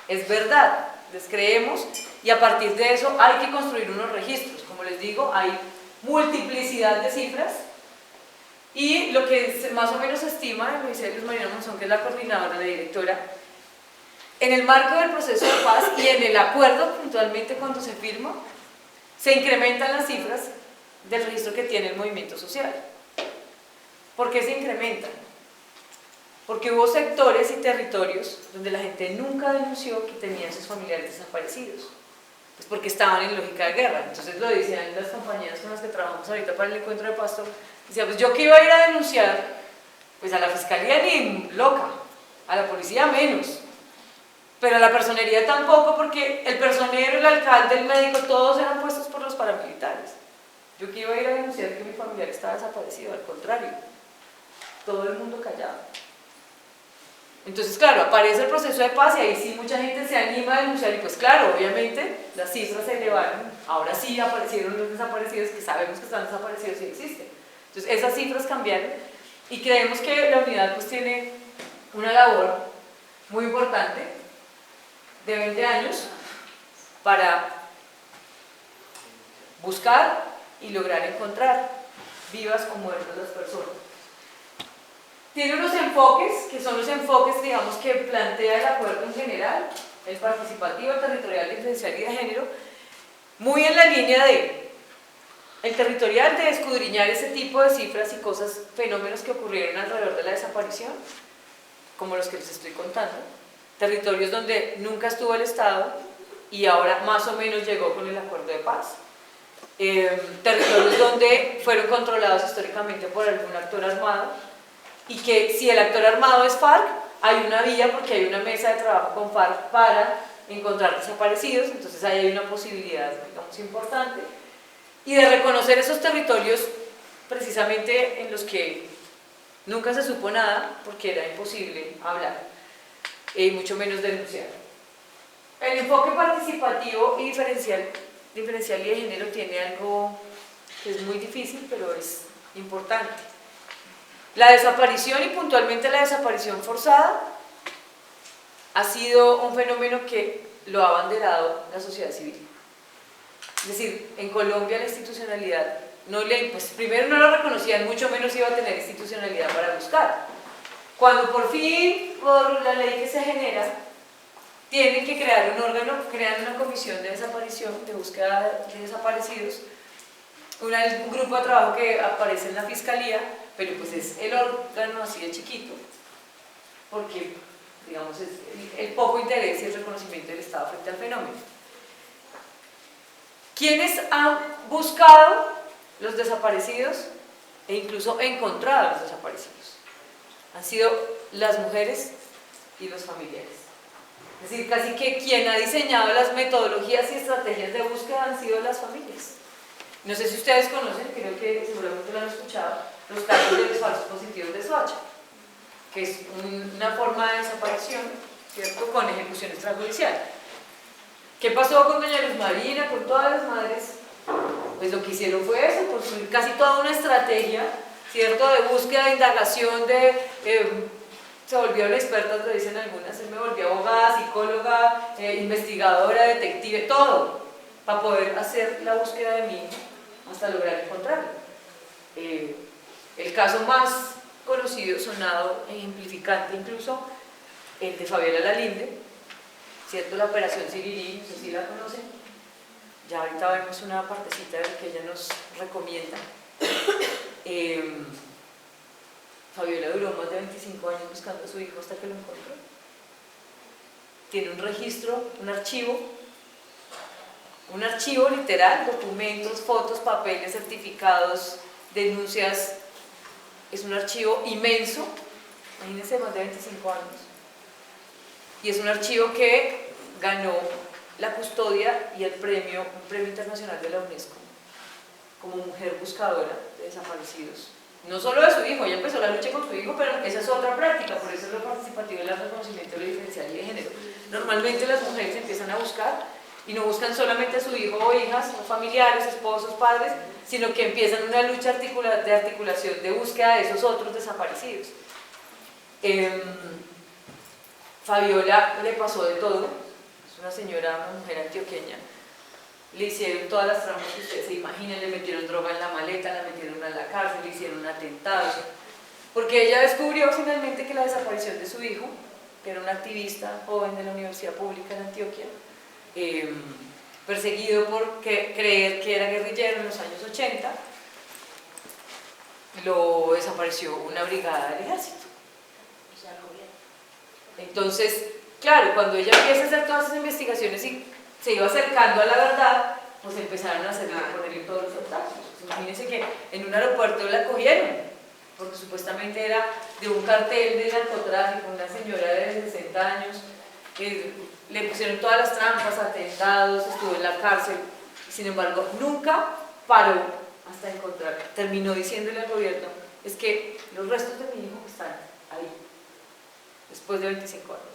es verdad, les creemos y a partir de eso hay que construir unos registros. Como les digo, hay multiplicidad de cifras y lo que más o menos estima, lo dice Luz Marina Monzón, que es la coordinadora, la directora, en el marco del proceso de paz y en el acuerdo puntualmente cuando se firma, se incrementan las cifras del registro que tiene el movimiento social. ¿Por qué se incrementan? Porque hubo sectores y territorios donde la gente nunca denunció que tenían sus familiares desaparecidos. Pues porque estaban en lógica de guerra. Entonces lo decían las compañeras con las que trabajamos ahorita para el encuentro de Pasto, decían, pues yo que iba a ir a denunciar, pues a la fiscalía ni loca, a la policía menos, pero a la personería tampoco, porque el personero, el alcalde, el médico, todos eran puestos por los paramilitares. Yo que iba a ir a denunciar que mi familiar estaba desaparecido, al contrario, todo el mundo callado. Entonces, claro, aparece el proceso de paz y ahí sí mucha gente se anima a denunciar y pues claro, obviamente las cifras se elevaron, ahora sí aparecieron los desaparecidos que sabemos que están desaparecidos y existen. Entonces, esas cifras cambiaron y creemos que la unidad pues tiene una labor muy importante de 20 años para buscar y lograr encontrar vivas o muertas las personas. Tiene unos enfoques, que son los enfoques, digamos, que plantea el acuerdo en general, el participativo, el territorial, diferencial y de género, muy en la línea de el territorial de escudriñar ese tipo de cifras y cosas, fenómenos que ocurrieron alrededor de la desaparición, como los que les estoy contando, territorios donde nunca estuvo el Estado y ahora más o menos llegó con el acuerdo de paz, territorios donde fueron controlados históricamente por algún actor armado y que si el actor armado es FARC, hay una vía porque hay una mesa de trabajo con FARC para encontrar desaparecidos, entonces ahí hay una posibilidad, digamos, importante, y de reconocer esos territorios precisamente en los que nunca se supo nada porque era imposible hablar, mucho menos denunciar. El enfoque participativo y diferencial y de género tiene algo que es muy difícil, pero es importante. La desaparición y puntualmente la desaparición forzada ha sido un fenómeno que lo ha abanderado la sociedad civil. Es decir, en Colombia la institucionalidad pues primero no lo reconocían, mucho menos iba a tener institucionalidad para buscar. Cuando por fin, por la ley que se genera, tienen que crear un órgano, crean una comisión de desaparición, de búsqueda de desaparecidos, un grupo de trabajo que aparece en la fiscalía, pero pues es el órgano así de chiquito, porque digamos es el poco interés y el reconocimiento del Estado frente al fenómeno. ¿Quiénes han buscado los desaparecidos e incluso encontrado a los desaparecidos? Han sido las mujeres y los familiares. Es decir, casi que quien ha diseñado las metodologías y estrategias de búsqueda han sido las familias. No sé si ustedes conocen, creo que seguramente lo han escuchado, los casos de los falsos positivos de Soacha, que es una forma de desaparición, ¿cierto?, con ejecución extrajudicial. ¿Qué pasó con doña Luz Marina, con todas las madres? Pues lo que hicieron fue eso, construir casi toda una estrategia, ¿cierto?, de búsqueda, de indagación, se volvieron expertas, lo dicen algunas, se me volvió abogada, psicóloga, investigadora, detective, todo, para poder hacer la búsqueda de mi hijo hasta lograr encontrarlo. El caso más conocido, sonado, ejemplificante incluso, el de Fabiola Lalinde, ¿cierto?, la operación Sirirí, no sé si la conocen, ya ahorita vemos una partecita de lo que ella nos recomienda. Fabiola duró más de 25 años buscando a su hijo hasta que lo encontró. Tiene un registro, un archivo literal, documentos, fotos, papeles, certificados, denuncias. Es un archivo inmenso, imagínense, más de 25 años. Y es un archivo que ganó la custodia y el un premio internacional de la UNESCO como mujer buscadora de desaparecidos. No solo de su hijo, ella empezó la lucha con su hijo, pero esa es otra práctica, por eso es lo participativo y el reconocimiento de lo diferencial y de género. Normalmente las mujeres empiezan a buscar y no buscan solamente a su hijo o hijas, o familiares, esposos, padres, sino que empiezan una lucha de articulación, de búsqueda de esos otros desaparecidos. Fabiola le pasó de todo, es una señora, una mujer antioqueña. Le hicieron todas las trampas que ustedes se imaginen, le metieron droga en la maleta, la metieron a la cárcel, le hicieron un atentado, porque ella descubrió finalmente que la desaparición de su hijo, que era un activista joven de la Universidad Pública de Antioquia, perseguido por creer que era guerrillero en los años 80, lo desapareció una brigada del ejército. Entonces, claro, cuando ella empieza a hacer todas esas investigaciones y se iba acercando a la verdad, pues empezaron a ponerle todos los obstáculos. Pues imagínense que en un aeropuerto la cogieron, porque supuestamente era de un cartel de narcotráfico, una señora de 60 años, le pusieron todas las trampas, atentados, estuvo en la cárcel, sin embargo, nunca paró hasta encontrar. Terminó diciéndole al gobierno, es que los restos de mi hijo están ahí, después de 25 años.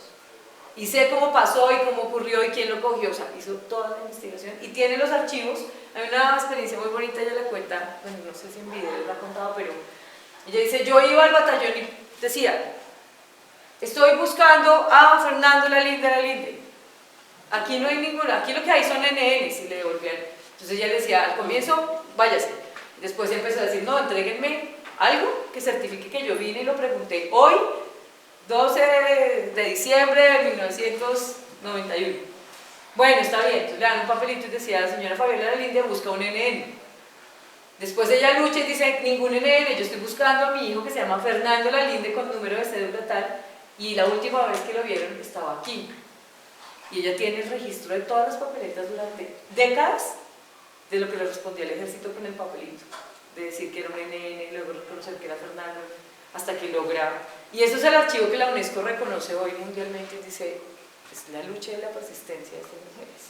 Y sé cómo pasó y cómo ocurrió y quién lo cogió, o sea, hizo toda la investigación y tiene los archivos. Hay una experiencia muy bonita, ella la cuenta, bueno, no sé si en video la ha contado, pero ella dice, yo iba al batallón y decía, estoy buscando a Fernando Lalinde, aquí no hay ninguna, aquí lo que hay son NNs, y le devolvían. Entonces ella decía, al comienzo, váyase, después empezó a decir, no, entréguenme algo que certifique que yo vine y lo pregunté hoy, 12 de diciembre de 1991. Bueno, está bien, entonces le dan un papelito y decía, señora Fabiola Lalinde busca un NN. Después ella lucha y dice, ningún NN, yo estoy buscando a mi hijo que se llama Fernando Lalinde con número de cédula tal, y la última vez que lo vieron estaba aquí. Y ella tiene el registro de todas las papeletas durante décadas de lo que le respondía el ejército con el papelito, de decir que era un NN, luego reconocer que era Fernando, hasta que logra. Y eso es el archivo que la UNESCO reconoce hoy mundialmente y dice, es la lucha y la persistencia de estas mujeres.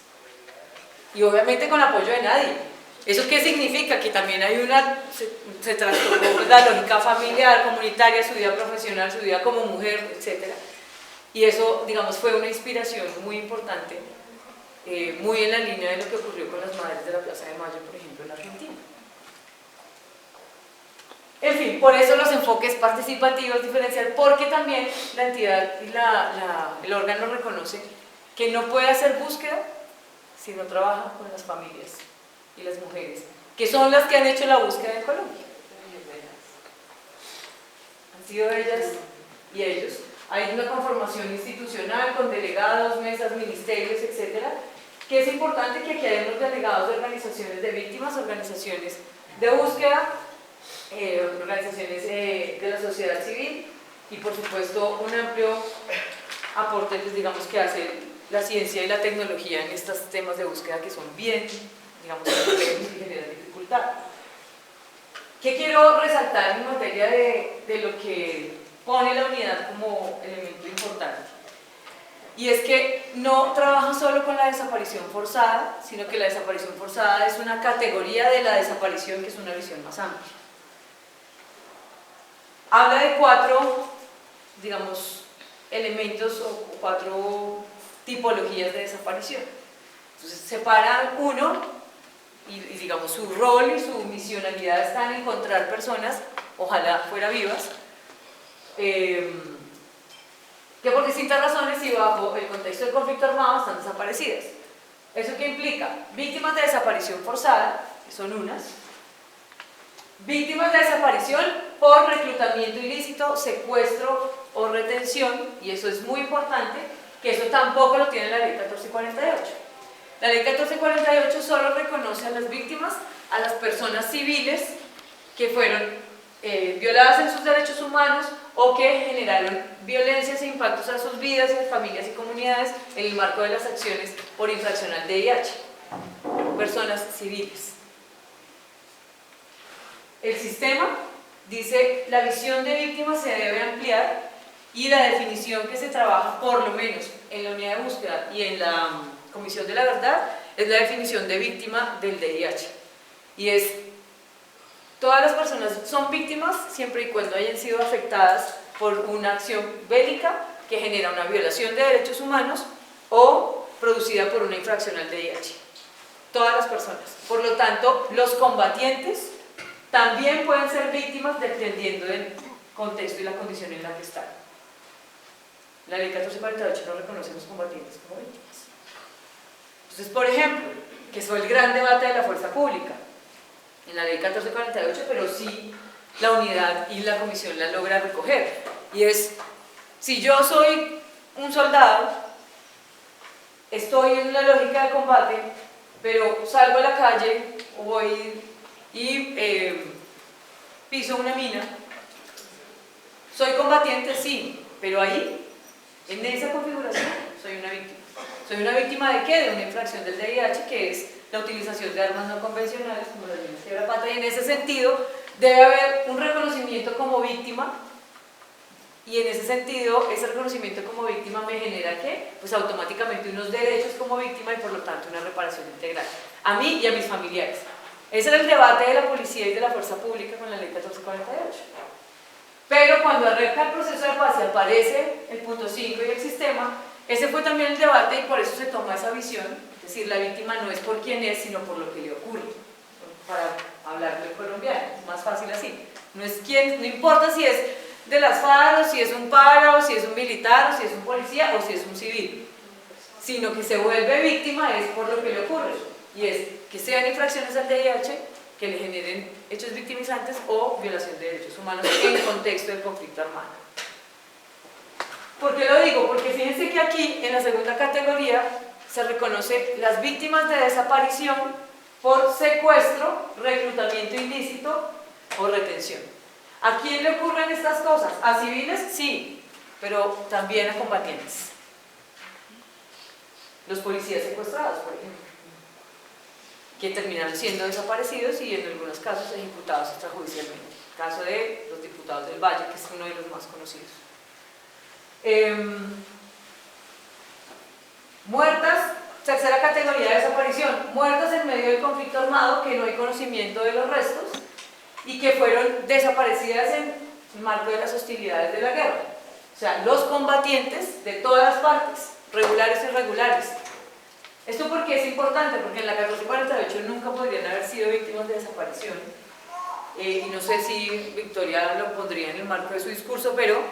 Y obviamente con apoyo de nadie. ¿Eso qué significa? Que también hay se trastocó la lógica familiar, comunitaria, su vida profesional, su vida como mujer, etc. Y eso, digamos, fue una inspiración muy importante, muy en la línea de lo que ocurrió con las madres de la Plaza de Mayo, por ejemplo, en Argentina. En fin, por eso los enfoques participativos, diferencial, porque también la entidad y el órgano reconoce que no puede hacer búsqueda si no trabaja con las familias y las mujeres, que son las que han hecho la búsqueda en Colombia. Han sido ellas y ellos. Hay una conformación institucional con delegados, mesas, ministerios, etcétera, que es importante que aquí haya unos delegados de organizaciones de víctimas, organizaciones de búsqueda, organizaciones de la sociedad civil y por supuesto un amplio aporte, pues, digamos, que hace la ciencia y la tecnología en estos temas de búsqueda que son bien, digamos, complejos y generan dificultad. ¿Qué quiero resaltar en materia de lo que pone la unidad como elemento importante? Y es que no trabaja solo con la desaparición forzada, sino que la desaparición forzada es una categoría de la desaparición que es una visión más amplia. Habla de 4, digamos, elementos o 4 tipologías de desaparición. Entonces separa uno y digamos su rol y su misionalidad está en encontrar personas, ojalá fuera vivas, que por distintas razones y bajo el contexto del conflicto armado están desaparecidas. ¿Eso qué implica? Víctimas de desaparición forzada, que son unas, víctimas de desaparición por reclutamiento ilícito, secuestro o retención, y eso es muy importante, que eso tampoco lo tiene la ley 1448. La ley 1448 solo reconoce a las víctimas, a las personas civiles que fueron violadas en sus derechos humanos o que generaron violencias e impactos a sus vidas, en familias y comunidades en el marco de las acciones por infracción al DIH. Personas civiles. El sistema dice la visión de víctima se debe ampliar y la definición que se trabaja por lo menos en la unidad de búsqueda y en la Comisión de la Verdad es la definición de víctima del DIH y es todas las personas son víctimas siempre y cuando hayan sido afectadas por una acción bélica que genera una violación de derechos humanos o producida por una infracción al DIH. Todas las personas. Por lo tanto, los combatientes también pueden ser víctimas dependiendo del contexto y la condición en la que están. La ley 1448 no reconoce a los combatientes como víctimas. Entonces, por ejemplo, que fue el gran debate de la fuerza pública en la ley 1448, pero sí la unidad y la comisión la logra recoger. Y es, si yo soy un soldado, estoy en una lógica de combate, pero salgo a la calle o voy y piso una mina, ¿soy combatiente? Sí, pero ahí, en esa configuración, soy una víctima. ¿Soy una víctima de qué? De una infracción del DIH, que es la utilización de armas no convencionales, como las minas tierra pata, y en ese sentido debe haber un reconocimiento como víctima, y en ese sentido, ese reconocimiento como víctima me genera ¿qué? Pues automáticamente unos derechos como víctima y por lo tanto una reparación integral, a mí y a mis familiares. Ese era el debate de la policía y de la fuerza pública con la ley 1448. Pero cuando arranca el proceso de paz y aparece el punto 5 y el sistema, ese fue también el debate y por eso se toma esa visión, es decir, la víctima no es por quién es, sino por lo que le ocurre. Para hablar del colombiano, es más fácil así. No es quién, no importa si es de las FARC, o si es un para, o si es un militar, o si es un policía, o si es un civil, sino que se vuelve víctima es por lo que le ocurre, y es que sean infracciones al DIH que le generen hechos victimizantes o violación de derechos humanos en el contexto del conflicto armado. ¿Por qué lo digo? Porque fíjense que aquí, en la segunda categoría, se reconoce las víctimas de desaparición por secuestro, reclutamiento ilícito o retención. ¿A quién le ocurren estas cosas? ¿A civiles? Sí, pero también a combatientes. Los policías secuestrados, por ejemplo, que terminaron siendo desaparecidos y en algunos casos ejecutados extrajudicialmente. El caso de los diputados del Valle, que es uno de los más conocidos. Muertas, tercera categoría de desaparición, muertas en medio del conflicto armado, que no hay conocimiento de los restos y que fueron desaparecidas en el marco de las hostilidades de la guerra. O sea, los combatientes de todas las partes, regulares y irregulares. ¿Esto por qué es importante? Porque en la 1448 nunca podrían haber sido víctimas de desaparición. Y no sé si Victoria lo pondría en el marco de su discurso, pero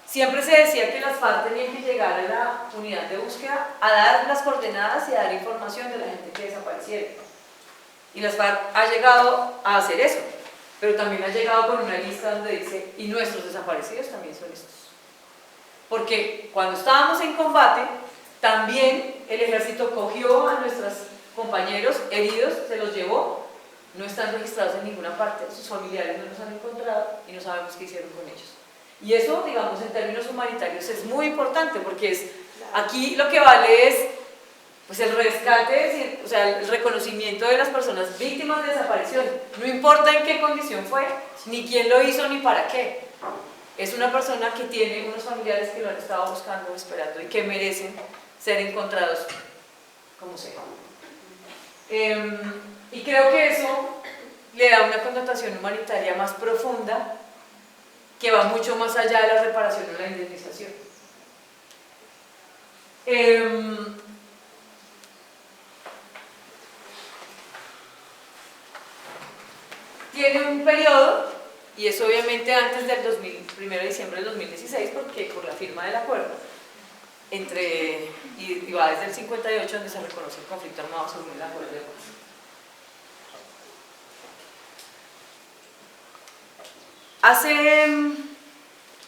siempre se decía que las FARC tenían que llegar a la unidad de búsqueda a dar las coordenadas y a dar información de la gente que desapareciera. Y las FARC ha llegado a hacer eso, pero también ha llegado con una lista donde dice, y nuestros desaparecidos también son estos. Porque cuando estábamos en combate, también el ejército cogió a nuestros compañeros heridos, se los llevó, no están registrados en ninguna parte, sus familiares no los han encontrado y no sabemos qué hicieron con ellos. Y eso, digamos, en términos humanitarios es muy importante porque aquí lo que vale es pues, el rescate, o sea, el reconocimiento de las personas víctimas de desaparición. No importa en qué condición fue, ni quién lo hizo, ni para qué. Es una persona que tiene unos familiares que lo han estado buscando, esperando y que merecen ser encontrados como sea. Y creo que eso le da una connotación humanitaria más profunda que va mucho más allá de la reparación o la indemnización. Tiene un periodo, y es obviamente antes del 1 de diciembre del 2016, porque por la firma del acuerdo, y va desde el 58, donde se reconoce el conflicto armado según el acuerdo de paz.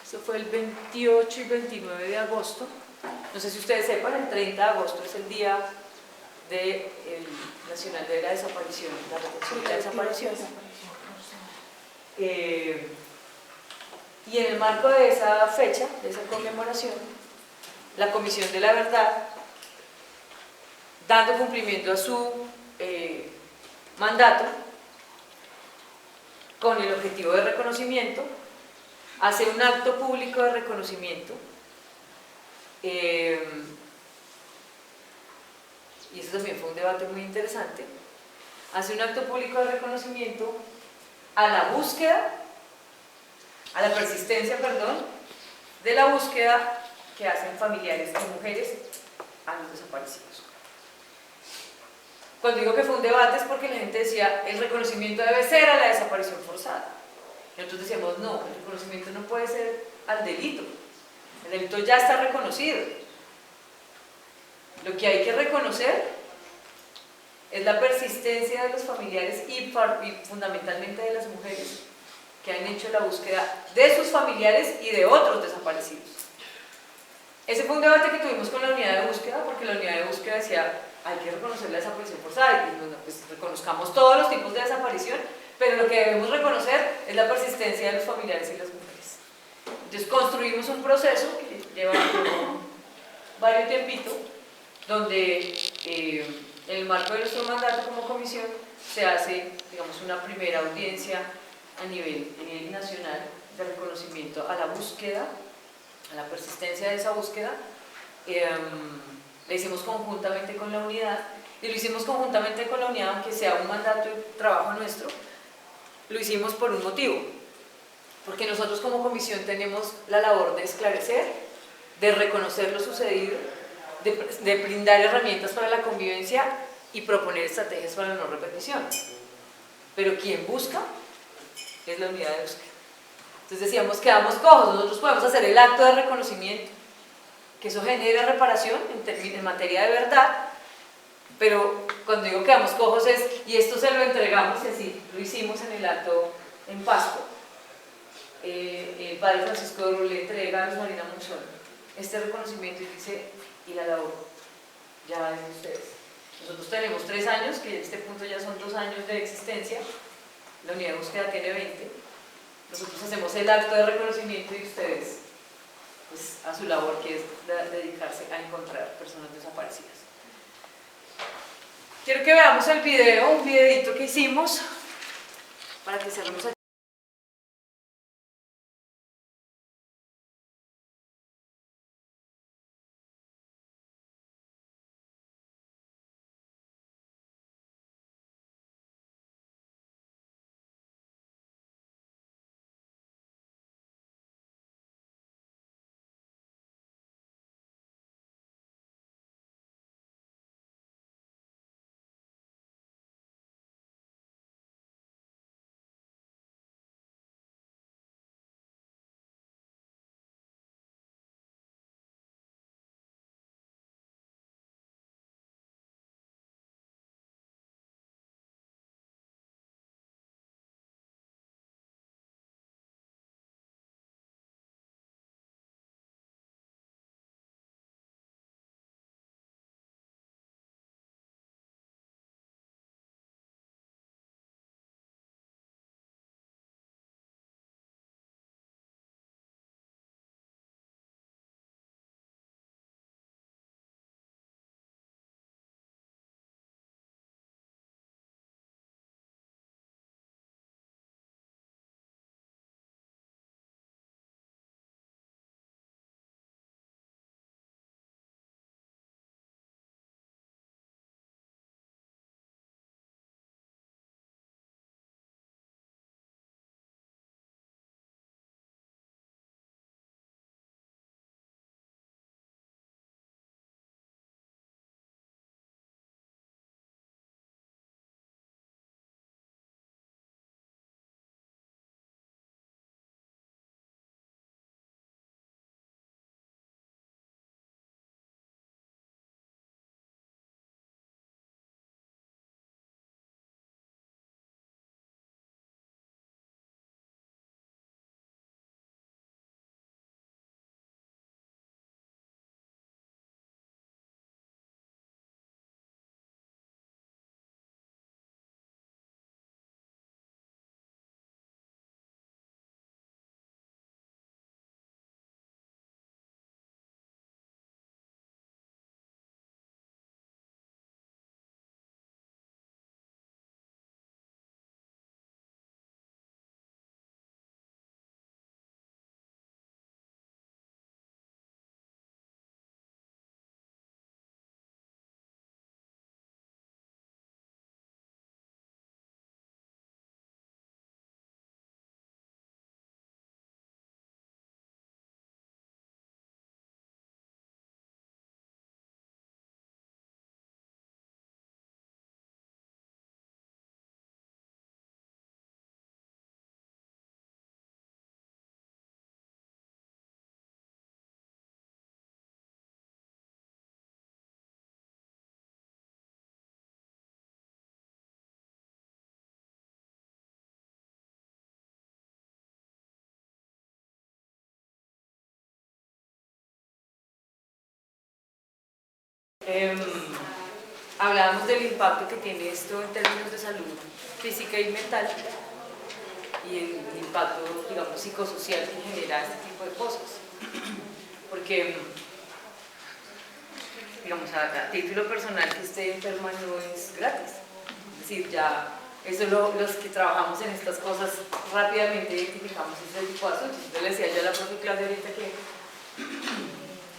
Eso fue el 28 y 29 de agosto, no sé si ustedes sepan, el 30 de agosto es el día nacional de la desaparición, la retención y la desaparición. Y en el marco de esa fecha, de esa conmemoración, la Comisión de la Verdad, dando cumplimiento a su mandato, con el objetivo de reconocimiento, hace un acto público de reconocimiento, y eso también fue un debate muy interesante, hace un acto público de reconocimiento a la búsqueda, a la persistencia, perdón, de la búsqueda que hacen familiares de mujeres a los desaparecidos. Cuando digo que fue un debate es porque la gente decía el reconocimiento debe ser a la desaparición forzada. Y nosotros decíamos no, el reconocimiento no puede ser al delito. El delito ya está reconocido. Lo que hay que reconocer es la persistencia de los familiares y fundamentalmente de las mujeres que han hecho la búsqueda de sus familiares y de otros desaparecidos. Ese fue un debate que tuvimos con la unidad de búsqueda, porque la unidad de búsqueda decía hay que reconocer la desaparición forzada, y pues reconozcamos todos los tipos de desaparición, pero lo que debemos reconocer es la persistencia de los familiares y las mujeres. Entonces construimos un proceso que lleva varios tiempitos, donde en el marco de nuestro mandato como comisión se hace, digamos, una primera audiencia a nivel nacional de reconocimiento a la búsqueda, a la persistencia de esa búsqueda. Lo hicimos conjuntamente con la unidad, y lo hicimos conjuntamente con la unidad, aunque sea un mandato de trabajo nuestro, lo hicimos por un motivo, porque nosotros como comisión tenemos la labor de esclarecer, de reconocer lo sucedido, de brindar herramientas para la convivencia y proponer estrategias para la no repetición. Pero quien busca es la unidad de búsqueda. Entonces decíamos, quedamos cojos, nosotros podemos hacer el acto de reconocimiento, que eso genera reparación en materia de verdad, pero cuando digo quedamos cojos es, y esto se lo entregamos, y así lo hicimos en el acto en Pasco. El padre Francisco le entrega a Luz Marina Monzón este reconocimiento y dice, y la labor, ya ven ustedes. Nosotros tenemos 3 años, que en este punto ya son 2 años de existencia, la unidad de búsqueda tiene 20. Nosotros hacemos el acto de reconocimiento y ustedes, pues, a su labor, que es dedicarse a encontrar personas desaparecidas. Quiero que veamos el video, un videito que hicimos para que cerremos aquí. Hablábamos del impacto que tiene esto en términos de salud física y mental y el impacto, digamos, psicosocial que genera este tipo de cosas. Porque, digamos, a título personal, que esté enferma no es gratis. Es decir, ya eso los que trabajamos en estas cosas rápidamente identificamos ese tipo de asuntos. Yo le decía ya a la profe Claudia ahorita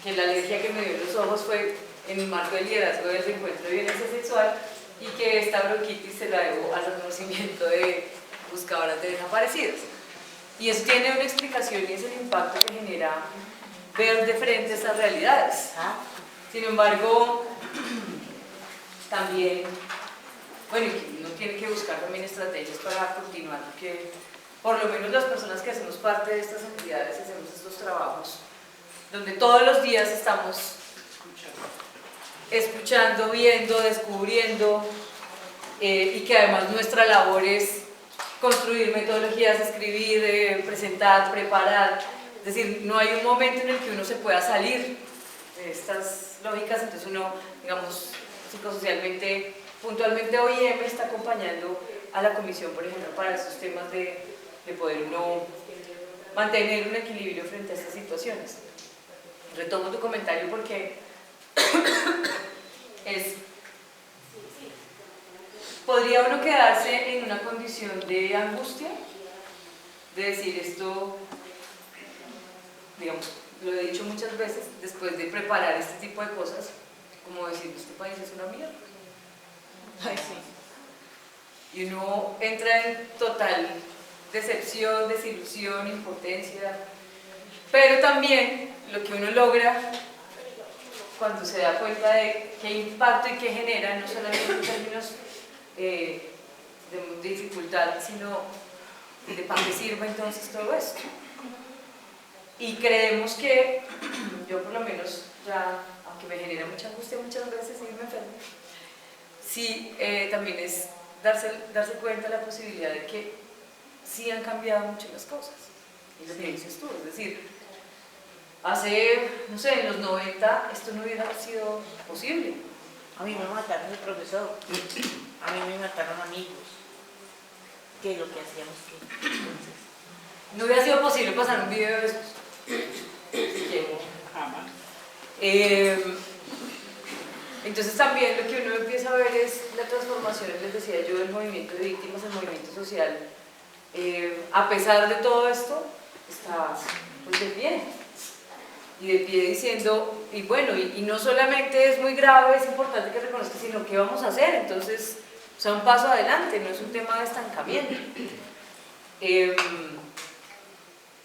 que la alergia que me dio en los ojos fue en el marco del liderazgo del reencuentro de violencia sexual y que esta bronquitis se la debo al reconocimiento de buscadoras de desaparecidos. Y eso tiene una explicación y es el impacto que genera ver de frente estas realidades. Sin embargo, también, bueno, uno tiene que buscar también estrategias para continuar, porque por lo menos las personas que hacemos parte de estas entidades, hacemos estos trabajos, donde todos los días estamos escuchando, viendo, descubriendo, y que además nuestra labor es construir metodologías, escribir, presentar, preparar. Es decir, no hay un momento en el que uno se pueda salir de estas lógicas, entonces uno, digamos, psicosocialmente, puntualmente OIM está acompañando a la comisión, por ejemplo, para esos temas de poder uno mantener un equilibrio frente a estas situaciones. Retomo tu comentario porque podría uno quedarse en una condición de angustia, de decir esto, digamos, lo he dicho muchas veces, después de preparar este tipo de cosas, como decir, este país es una mierda. Ay, sí. Y uno entra en total decepción, desilusión, impotencia, pero también lo que uno logra cuando se da cuenta de qué impacto y qué genera, no solamente en términos de dificultad, sino de para qué sirve entonces todo esto. Y creemos que, yo por lo menos ya, aunque me genera mucha angustia muchas veces y me enfermo, sí también es darse cuenta de la posibilidad de que sí han cambiado mucho las cosas. Y lo que dices tú, es decir, hace, no sé, en los 90 esto no hubiera sido posible. A mí me mataron el profesor, a mí me mataron amigos. ¿Qué es lo que hacíamos? Entonces, No hubiera sido posible pasar un video de esos. jamás. Entonces también lo que uno empieza a ver es la transformación, les decía yo, del movimiento de víctimas, el movimiento social. A pesar de todo esto, está pues de pie. Y de pie diciendo, y bueno, y no solamente es muy grave, es importante que reconozca, sino qué vamos a hacer. Entonces, o sea, un paso adelante, no es un tema de estancamiento.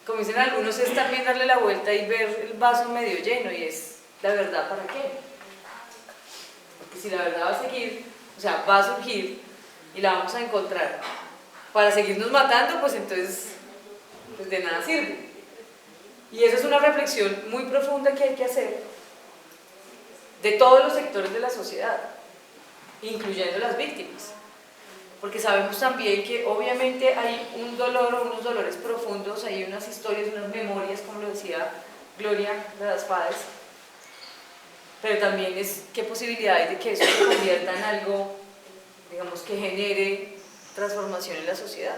Como dicen algunos, es también darle la vuelta y ver el vaso medio lleno, y es, la verdad, ¿para qué? Porque si la verdad va a seguir, o sea, va a surgir y la vamos a encontrar para seguirnos matando, pues entonces, pues de nada sirve. Y esa es una reflexión muy profunda que hay que hacer de todos los sectores de la sociedad, incluyendo las víctimas. Porque sabemos también que obviamente hay un dolor o unos dolores profundos, hay unas historias, unas memorias, como lo decía Gloria de las FADES, pero también es qué posibilidad hay de que eso se convierta en algo, digamos, que genere transformación en la sociedad.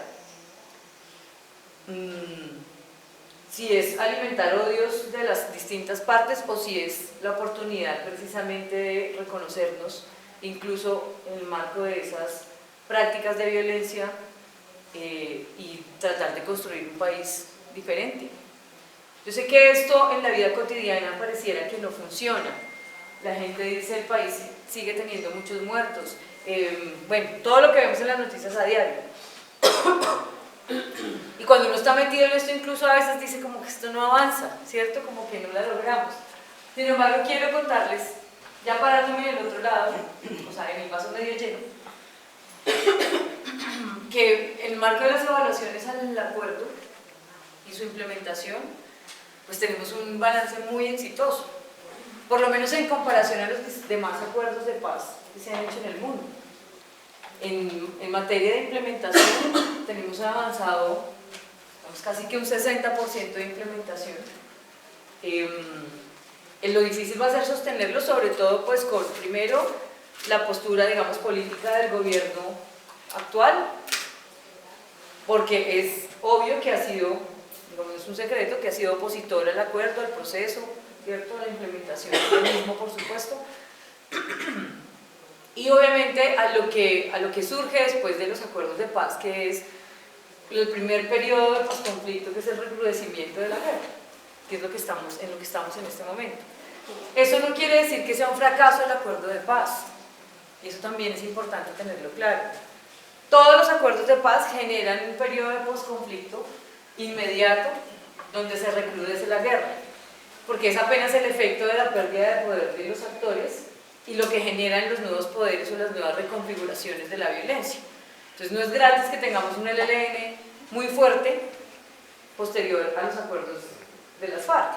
Si es alimentar odios de las distintas partes o si es la oportunidad precisamente de reconocernos, incluso en el marco de esas prácticas de violencia y tratar de construir un país diferente. Yo sé que esto en la vida cotidiana pareciera que no funciona. La gente dice el país sigue teniendo muchos muertos. Bueno, todo lo que vemos en las noticias a diario. Y cuando uno está metido en esto, incluso a veces dice como que esto no avanza, ¿cierto? Como que no la logramos. Sin embargo, quiero contarles, ya parándome en el otro lado, o sea, en el vaso medio lleno, que en el marco de las evaluaciones al acuerdo y su implementación, pues tenemos un balance muy exitoso, por lo menos en comparación a los demás acuerdos de paz que se han hecho en el mundo. En materia de implementación tenemos avanzado casi que un 60% de implementación. Lo difícil va a ser sostenerlo, sobre todo pues con, primero, la postura, digamos, política del gobierno actual, porque es obvio que ha sido, digamos, es un secreto, que ha sido opositor al acuerdo, al proceso, ¿cierto?, a la implementación del mismo, por supuesto. Y obviamente a lo que surge después de los acuerdos de paz, que es el primer periodo de posconflicto, que es el recrudecimiento de la guerra, que es en lo que estamos en este momento. Eso no quiere decir que sea un fracaso el acuerdo de paz, y eso también es importante tenerlo claro. Todos los acuerdos de paz generan un periodo de posconflicto inmediato donde se recrudece la guerra, porque es apenas el efecto de la pérdida de poder de los actores y lo que generan los nuevos poderes o las nuevas reconfiguraciones de la violencia. Entonces no es gratis que tengamos un ELN muy fuerte posterior a los acuerdos de las FARC,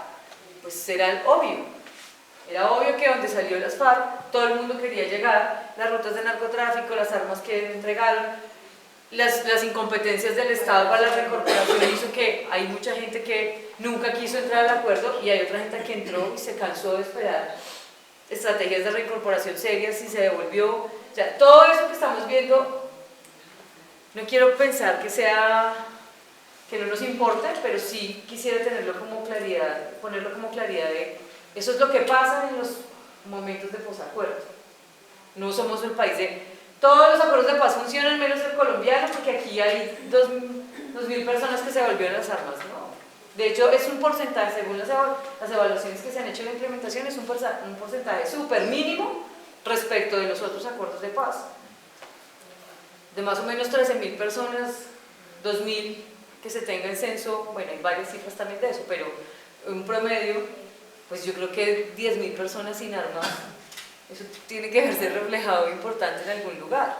pues era obvio que donde salió las FARC todo el mundo quería llegar, las rutas de narcotráfico, las armas que entregaron, las incompetencias del Estado para la reincorporación hizo que hay mucha gente que nunca quiso entrar al acuerdo y hay otra gente que entró y se cansó de esperar estrategias de reincorporación serias y se devolvió. O sea, todo eso que estamos viendo, no quiero pensar que no nos importe, pero sí quisiera tenerlo como claridad, ponerlo como claridad de eso es lo que pasa en los momentos de posacuerdo. No somos el país de todos los acuerdos de paz funcionan menos el colombiano porque aquí hay 2.000 personas que se volvieron las armas, ¿no? De hecho, es un porcentaje, según las evaluaciones que se han hecho en la implementación, es un porcentaje súper mínimo respecto de los otros acuerdos de paz. De más o menos 13.000 personas, 2.000 que se tenga en censo, bueno, hay varias cifras también de eso, pero un promedio, pues yo creo que 10.000 personas sin armas, eso tiene que verse reflejado importante en algún lugar.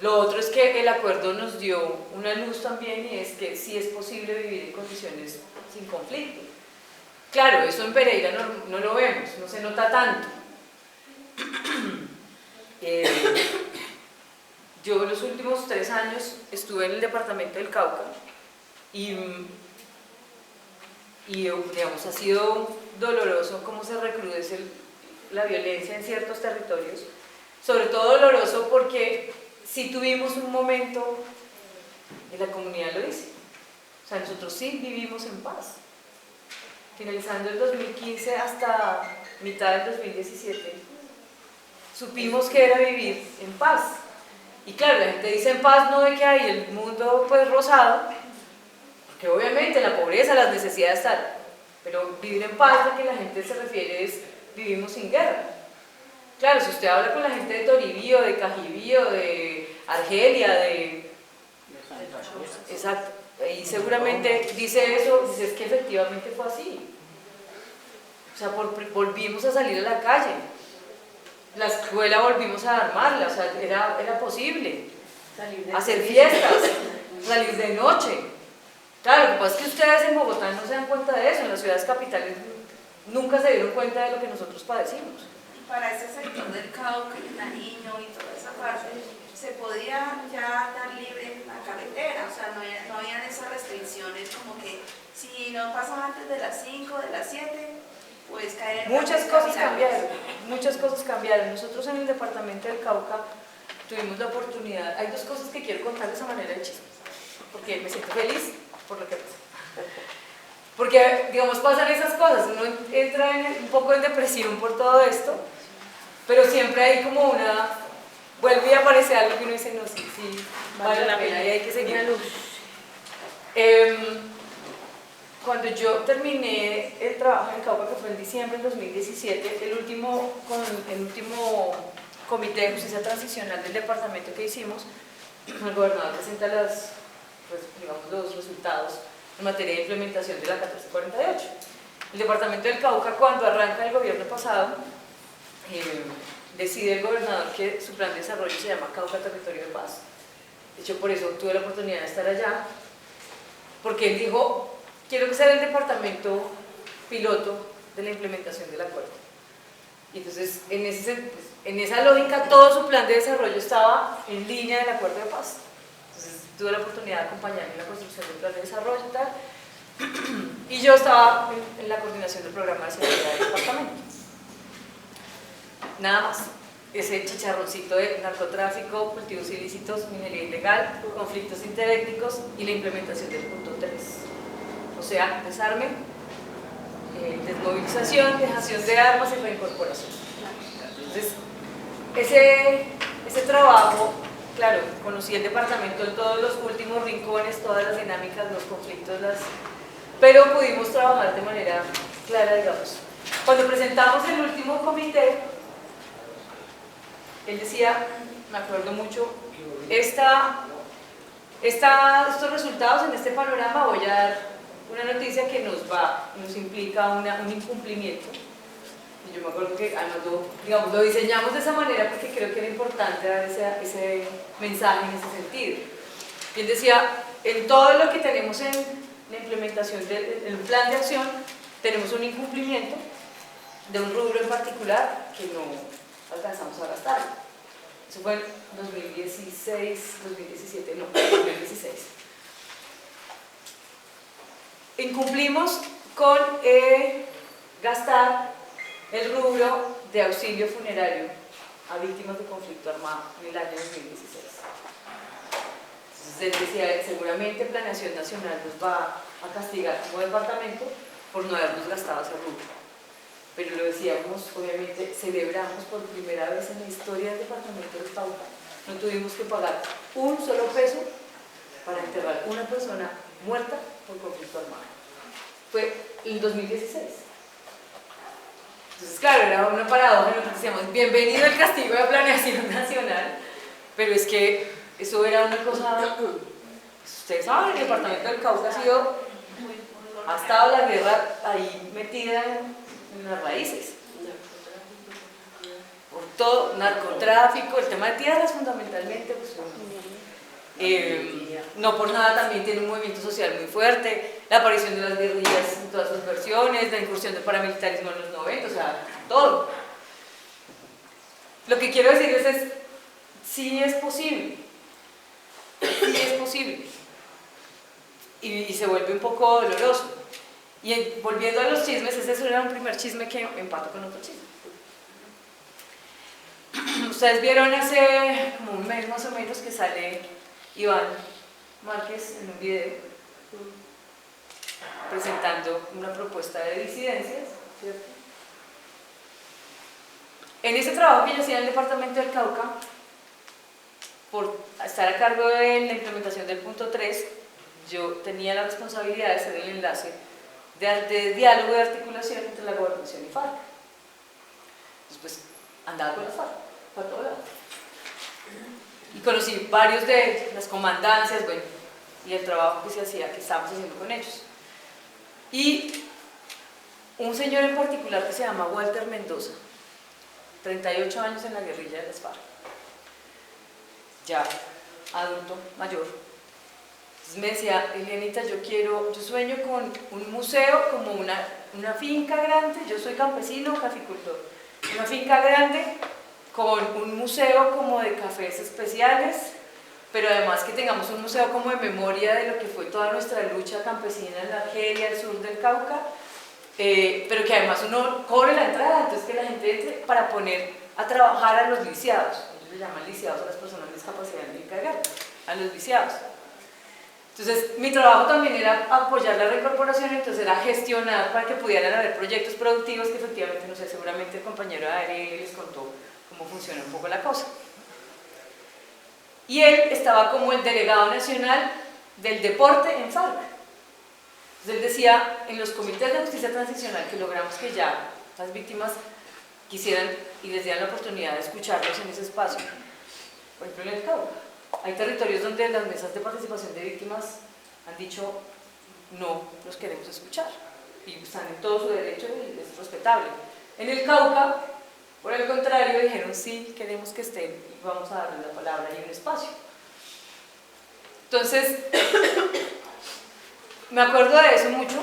Lo otro es que el acuerdo nos dio una luz también y es que sí es posible vivir en condiciones sin conflicto. Claro, eso en Pereira no lo vemos, no se nota tanto. Yo los últimos 3 años estuve en el departamento del Cauca y digamos, ha sido doloroso cómo se recrudece la violencia en ciertos territorios, sobre todo doloroso porque sí tuvimos un momento, y la comunidad lo dice, o sea, nosotros sí vivimos en paz. Finalizando el 2015 hasta mitad del 2017, supimos que era vivir en paz. Y claro, la gente dice en paz no de que hay el mundo pues rosado, porque obviamente la pobreza, las necesidades están, pero vivir en paz lo que la gente se refiere es vivimos sin guerra. Claro, si usted habla con la gente de Toribío, de Cajibío, de Argelia, de... Exacto, y seguramente dice eso, dice es que efectivamente fue así. O sea, volvimos a salir a la calle, la escuela volvimos a armarla, o sea, era posible hacer fiestas, salir de noche. Claro, lo que pasa es que ustedes en Bogotá no se dan cuenta de eso, en las ciudades capitales nunca se dieron cuenta de lo que nosotros padecimos. Para ese sector del Cauca, el Nariño y toda esa parte, se podía ya dar libre la carretera, o sea, no habían esas restricciones como que si no pasaba antes de las 5, de las 7, pues caer. Muchas cosas cambiaron. Nosotros en el departamento del Cauca tuvimos la oportunidad, hay 2 cosas que quiero contar de esa manera de chismes, porque me siento feliz por lo que pasa. Porque, digamos, pasan esas cosas, uno entra un poco en depresión por todo esto, pero siempre hay como vuelve y aparece algo que uno dice, no, sí, vale la pena y hay que seguir. Cuando yo terminé el trabajo en Cauca, que fue en diciembre del 2017, el último comité de justicia transicional del departamento que hicimos, el gobernador presenta los resultados en materia de implementación de la 1448. El departamento del Cauca, cuando arranca el gobierno pasado, decide el gobernador que su plan de desarrollo se llama Cauca Territorio de Paz. De hecho, por eso tuve la oportunidad de estar allá, porque él dijo, quiero que sea el departamento piloto de la implementación del acuerdo. Y entonces, en esa lógica, todo su plan de desarrollo estaba en línea del acuerdo de paz. Entonces, tuve la oportunidad de acompañarme en la construcción del plan de desarrollo y tal. Y yo estaba en la coordinación del programa de seguridad del departamento. Nada más. Ese chicharroncito de narcotráfico, cultivos ilícitos, minería ilegal, conflictos interétnicos y la implementación del punto 3. O sea, desarme, desmovilización, dejación de armas y reincorporación. Entonces, ese trabajo, claro, conocí el departamento en todos los últimos rincones, todas las dinámicas, los conflictos, pero pudimos trabajar de manera clara, digamos. Cuando presentamos el último comité, él decía, me acuerdo mucho, estos resultados en este panorama voy a dar una noticia que nos implica un incumplimiento. Y yo me acuerdo que lo diseñamos de esa manera porque creo que era importante dar ese mensaje en ese sentido. Y él decía, en todo lo que tenemos en la implementación del plan de acción, tenemos un incumplimiento de un rubro en particular que no alcanzamos a gastar. Eso fue en 2016, 2016. Incumplimos con gastar el rubro de auxilio funerario a víctimas de conflicto armado en el año 2016. Entonces él decía, seguramente Planeación Nacional nos va a castigar como departamento por no habernos gastado ese rubro. Pero lo decíamos, obviamente, celebramos por primera vez en la historia del departamento de Cauca. No tuvimos que pagar un solo peso para enterrar una persona muerta por conflicto armado. Fue en 2016. Entonces, claro, era una paradoja en lo que decíamos, bienvenido al castigo de Planeación Nacional, pero es que eso era una cosa, ustedes saben, el departamento del Cauca ha estado la guerra ahí metida en las raíces. Por todo, narcotráfico, el tema de tierras fundamentalmente, pues, no por nada también tiene un movimiento social muy fuerte, la aparición de las guerrillas en todas sus versiones, la incursión del paramilitarismo en los 90, o sea, todo. Lo que quiero decirles es, sí es posible, y se vuelve un poco doloroso. Y volviendo a los chismes, ese era un primer chisme que empato con otro chisme. Ustedes vieron hace como un mes más o menos que sale Iván Márquez en un video presentando una propuesta de disidencias, ¿cierto? En ese trabajo que yo hacía en el departamento del Cauca, por estar a cargo de la implementación del punto 3, yo tenía la responsabilidad de ser el enlace de diálogo y articulación entre la gobernación y FARC. Entonces, pues, andaba con las FARC, para todo lado. Y conocí varios de las comandancias, bueno, y el trabajo que se hacía, que estábamos haciendo con ellos. Y un señor en particular que se llama Walter Mendoza, 38 años en la guerrilla de las FARC, ya adulto, mayor. Entonces me decía, Elianita, yo sueño con un museo como una finca grande, yo soy campesino, caficultor, una finca grande con un museo como de cafés especiales, pero además que tengamos un museo como de memoria de lo que fue toda nuestra lucha campesina en la Argelia, el sur del Cauca, pero que además uno cobre la entrada, entonces que la gente entre para poner a trabajar a los lisiados. Ellos le llaman lisiados a las personas con discapacidad integral, a los lisiados. Entonces mi trabajo también era apoyar la reincorporación, entonces era gestionar para que pudieran haber proyectos productivos que efectivamente, no sé, seguramente el compañero Ari les contó cómo funciona un poco la cosa. Y él estaba como el delegado nacional del deporte en FARC. Entonces él decía, en los comités de justicia transicional que logramos que ya las víctimas quisieran y les dieran la oportunidad de escucharlos en ese espacio, por ejemplo en el Cauca, hay territorios donde las mesas de participación de víctimas han dicho no los queremos escuchar y están en todo su derecho y es respetable. En el Cauca, por el contrario, dijeron sí, queremos que estén y vamos a darles la palabra y un espacio. Entonces, me acuerdo de eso mucho,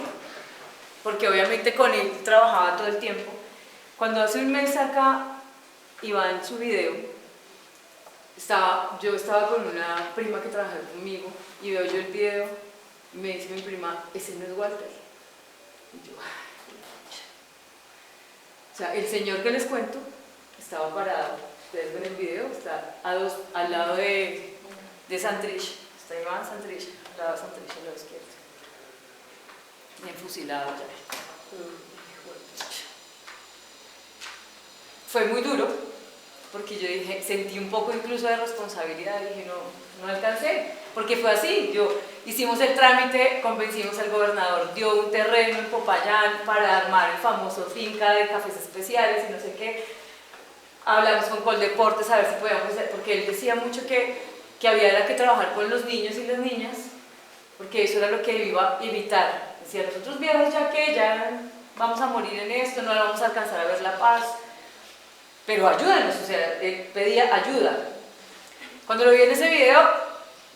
porque obviamente con él trabajaba todo el tiempo. Cuando hace un mes acá iba en su video, yo estaba con una prima que trabajaba conmigo y veo yo el video y me dice mi prima, ese no es Walter. Y yo, o sea, el señor que les cuento estaba parado, ustedes ven el video, está al lado de Santrich, está Iván Santrich, al lado de Santrich, al lado izquierdo, bien fusilado ya. Fue muy duro, porque yo dije, sentí un poco incluso de responsabilidad, dije, no alcancé, porque fue así, hicimos el trámite, convencimos al gobernador, dio un terreno en Popayán para armar el famoso finca de cafés especiales y no sé qué, hablamos con Coldeportes a ver si podíamos hacer, porque él decía mucho que había que trabajar con los niños y las niñas, porque eso era lo que iba a evitar, decía, nosotros viejos ya vamos a morir en esto, no vamos a alcanzar a ver la paz, pero ayúdanos, o sea, él pedía ayuda. Cuando lo vi en ese video,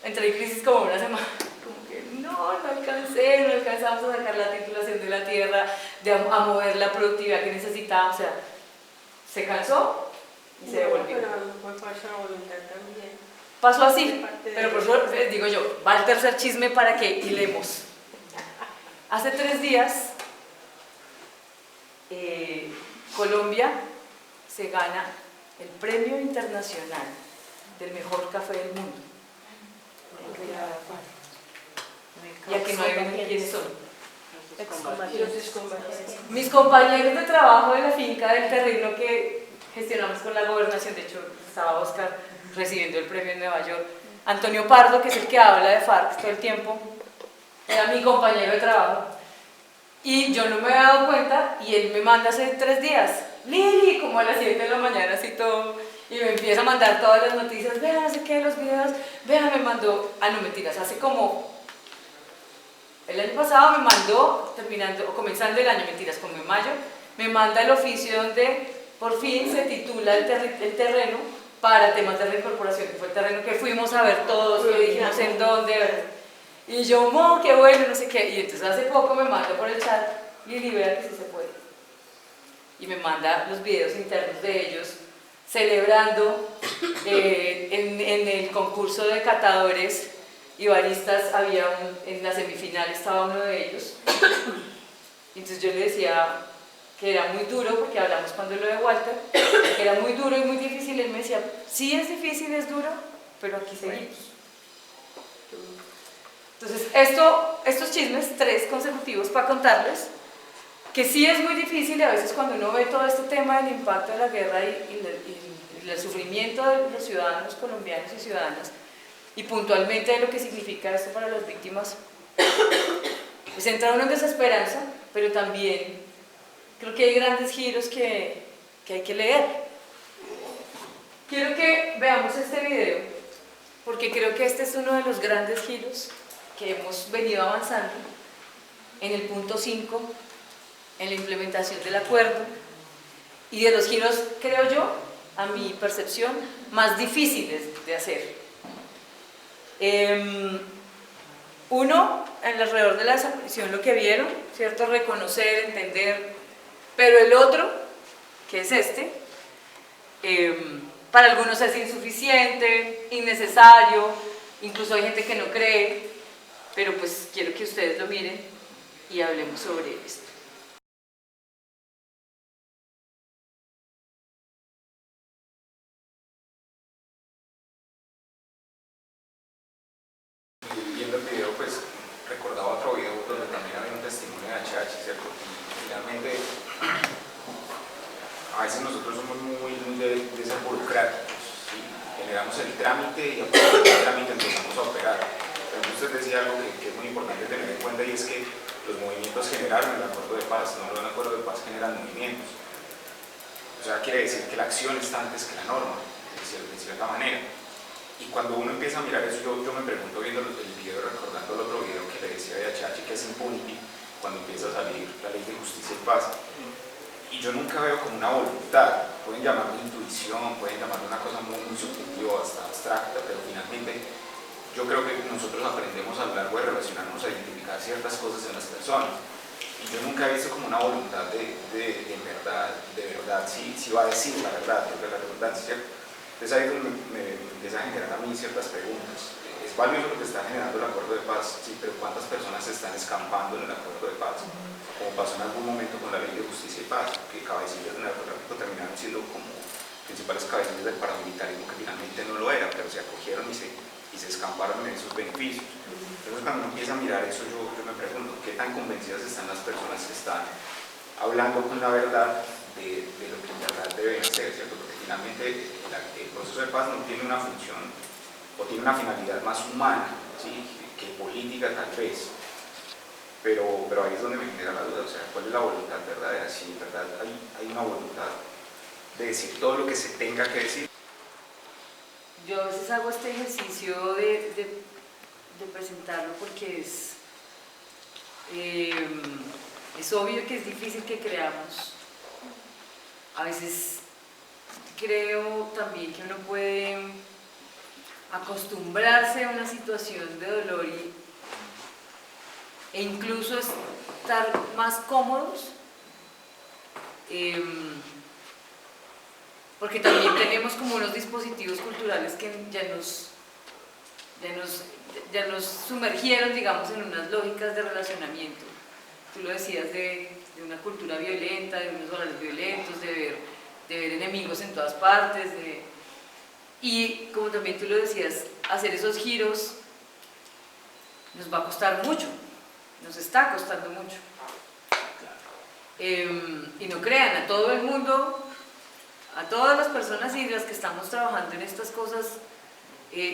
entré en crisis como una semana, como que no alcanzamos a sacar la titulación de la tierra, a mover la productividad que necesitábamos, o sea, se cansó y se devolvió. Pero fue fuerza de voluntad también. Pasó así, pero por eso les digo yo, va el tercer chisme para que hilemos. Hace 3 días, Colombia se gana el premio internacional del mejor café del mundo. Y aquí no hay quiénes son. Mis compañeros de trabajo de la finca del terreno que gestionamos con la gobernación, de hecho estaba Oscar recibiendo el premio en Nueva York, Antonio Pardo, que es el que habla de FARC todo el tiempo, era mi compañero de trabajo, y yo no me había dado cuenta, y él me manda hace 3 días, Lili, como a las 7 de la mañana, así todo, y me empieza a mandar todas las noticias, vean, no sé qué, los videos, vean, me mandó, no mentiras, hace como, el año pasado me mandó, terminando, o comenzando el año, mentiras, como en mayo, me manda el oficio donde por fin se titula el terreno para temas de reincorporación, que fue el terreno que fuimos a ver todos, que dijimos en dónde, y yo, qué bueno, no sé qué, y entonces hace poco me manda por el chat, Lili, vea que sí se puede, y me manda los videos internos de ellos, celebrando en el concurso de catadores y baristas, en la semifinal estaba uno de ellos, y entonces yo le decía que era muy duro, porque hablamos cuando lo de Walter, que era muy duro y muy difícil, él me decía, sí es difícil, es duro, pero aquí seguimos. Entonces, estos chismes, 3 consecutivos para contarles, que sí es muy difícil, y a veces cuando uno ve todo este tema del impacto de la guerra y el sufrimiento de los ciudadanos colombianos y ciudadanas, y puntualmente de lo que significa esto para las víctimas, pues entra uno en desesperanza, pero también creo que hay grandes giros que hay que leer. Quiero que veamos este video, porque creo que este es uno de los grandes giros que hemos venido avanzando en el punto 5, en la implementación del acuerdo, y de los giros, creo yo, a mi percepción, más difíciles de hacer. Uno, alrededor de la desaparición, lo que vieron, ¿cierto? Reconocer, entender, pero el otro, que es este, para algunos es insuficiente, innecesario, incluso hay gente que no cree, pero pues quiero que ustedes lo miren y hablemos sobre esto. Viendo el video, pues recordaba otro video donde también había un testimonio de HH, ¿cierto? Y finalmente, a veces nosotros somos muy de ser burocráticos, ¿sí? Generamos el trámite y a partir del trámite empezamos a operar. Pero usted decía algo que es muy importante tener en cuenta, y es que los movimientos generaron el acuerdo de paz, no el acuerdo de paz generan movimientos. O sea, quiere decir que la acción está antes que la norma, de cierta manera. Y cuando uno empieza a mirar eso, yo me pregunto viendo el video, recordando el otro video que le decía de HH, que es impunity, cuando empieza a salir la ley de justicia y paz. Y yo nunca veo como una voluntad, pueden llamarlo intuición, pueden llamarlo una cosa muy subjetiva, hasta abstracta, pero finalmente yo creo que nosotros aprendemos a lo largo de relacionarnos a identificar ciertas cosas en las personas. Y yo nunca he visto como una voluntad de verdad, si va a decir la verdad, porque la redundancia, ¿cierto? Entonces ahí es donde me empieza a generar a mí ciertas preguntas. Es valioso lo que está generando el acuerdo de paz, sí, pero ¿cuántas personas se están escampando en el acuerdo de paz? Como pasó en algún momento con la ley de justicia y paz, que cabecillas del narcotráfico terminaron siendo como principales cabecillas del paramilitarismo, que finalmente no lo era, pero se acogieron y se escamparon en esos beneficios. Entonces cuando uno empieza a mirar eso, yo me pregunto, ¿qué tan convencidas están las personas que están hablando con la verdad de lo que en verdad deben hacer, ¿cierto? Porque finalmente el proceso de paz no tiene una función o tiene una finalidad más humana, ¿sí? que política tal vez, pero ahí es donde me genera la duda, o sea, ¿cuál es la voluntad verdadera? Si en verdad hay una voluntad de decir todo lo que se tenga que decir. Yo a veces hago este ejercicio de presentarlo porque es obvio que es difícil que creamos. A veces creo también que uno puede acostumbrarse a una situación de dolor e incluso estar más cómodos, porque también tenemos como unos dispositivos culturales que ya nos sumergieron, digamos, en unas lógicas de relacionamiento. tú lo decías, de una cultura violenta, de unos valores violentos, de ver enemigos en todas partes, y como también tú lo decías, hacer esos giros nos va a costar mucho, nos está costando mucho. Y no crean, a todo el mundo, a todas las personas y las que estamos trabajando en estas cosas,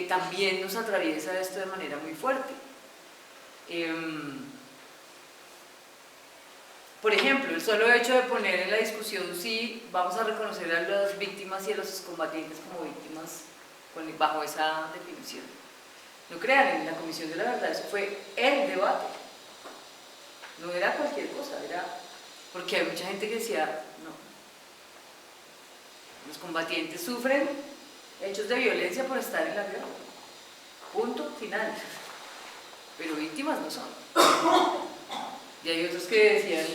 también nos atraviesa esto de manera muy fuerte. Por ejemplo, el solo hecho de poner en la discusión si vamos a reconocer a las víctimas y a los excombatientes como víctimas bajo esa definición. No crean, en la Comisión de la Verdad eso fue el debate, no era cualquier cosa, era porque hay mucha gente que decía, no, los combatientes sufren hechos de violencia por estar en la guerra, punto final, pero víctimas no son. Y hay otros que decían,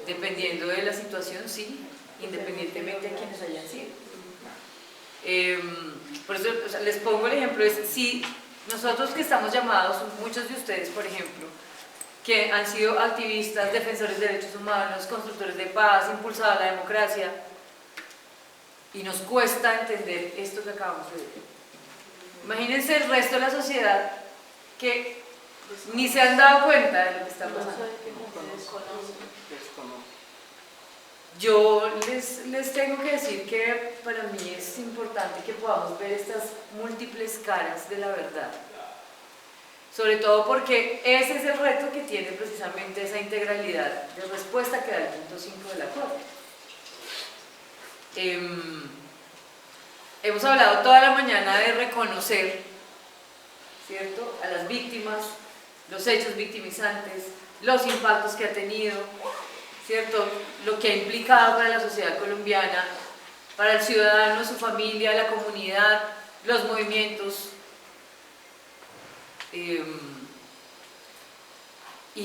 dependiendo de la situación, sí, independientemente de quienes hayan sido. Por eso, o sea, les pongo el ejemplo, es si nosotros que estamos llamados, muchos de ustedes, por ejemplo, que han sido activistas, defensores de derechos humanos, constructores de paz, impulsados a la democracia, y nos cuesta entender esto que acabamos de ver. Imagínense el resto de la sociedad que ni se han dado cuenta de lo que está pasando. Yo les tengo que decir que para mí es importante que podamos ver estas múltiples caras de la verdad. Sobre todo porque ese es el reto que tiene precisamente esa integralidad de respuesta que da el punto 5 del acuerdo. Hemos hablado toda la mañana de reconocer, ¿cierto?, a las víctimas, los hechos victimizantes, los impactos que ha tenido, ¿cierto?, lo que ha implicado para la sociedad colombiana, para el ciudadano, su familia, la comunidad, los movimientos. Y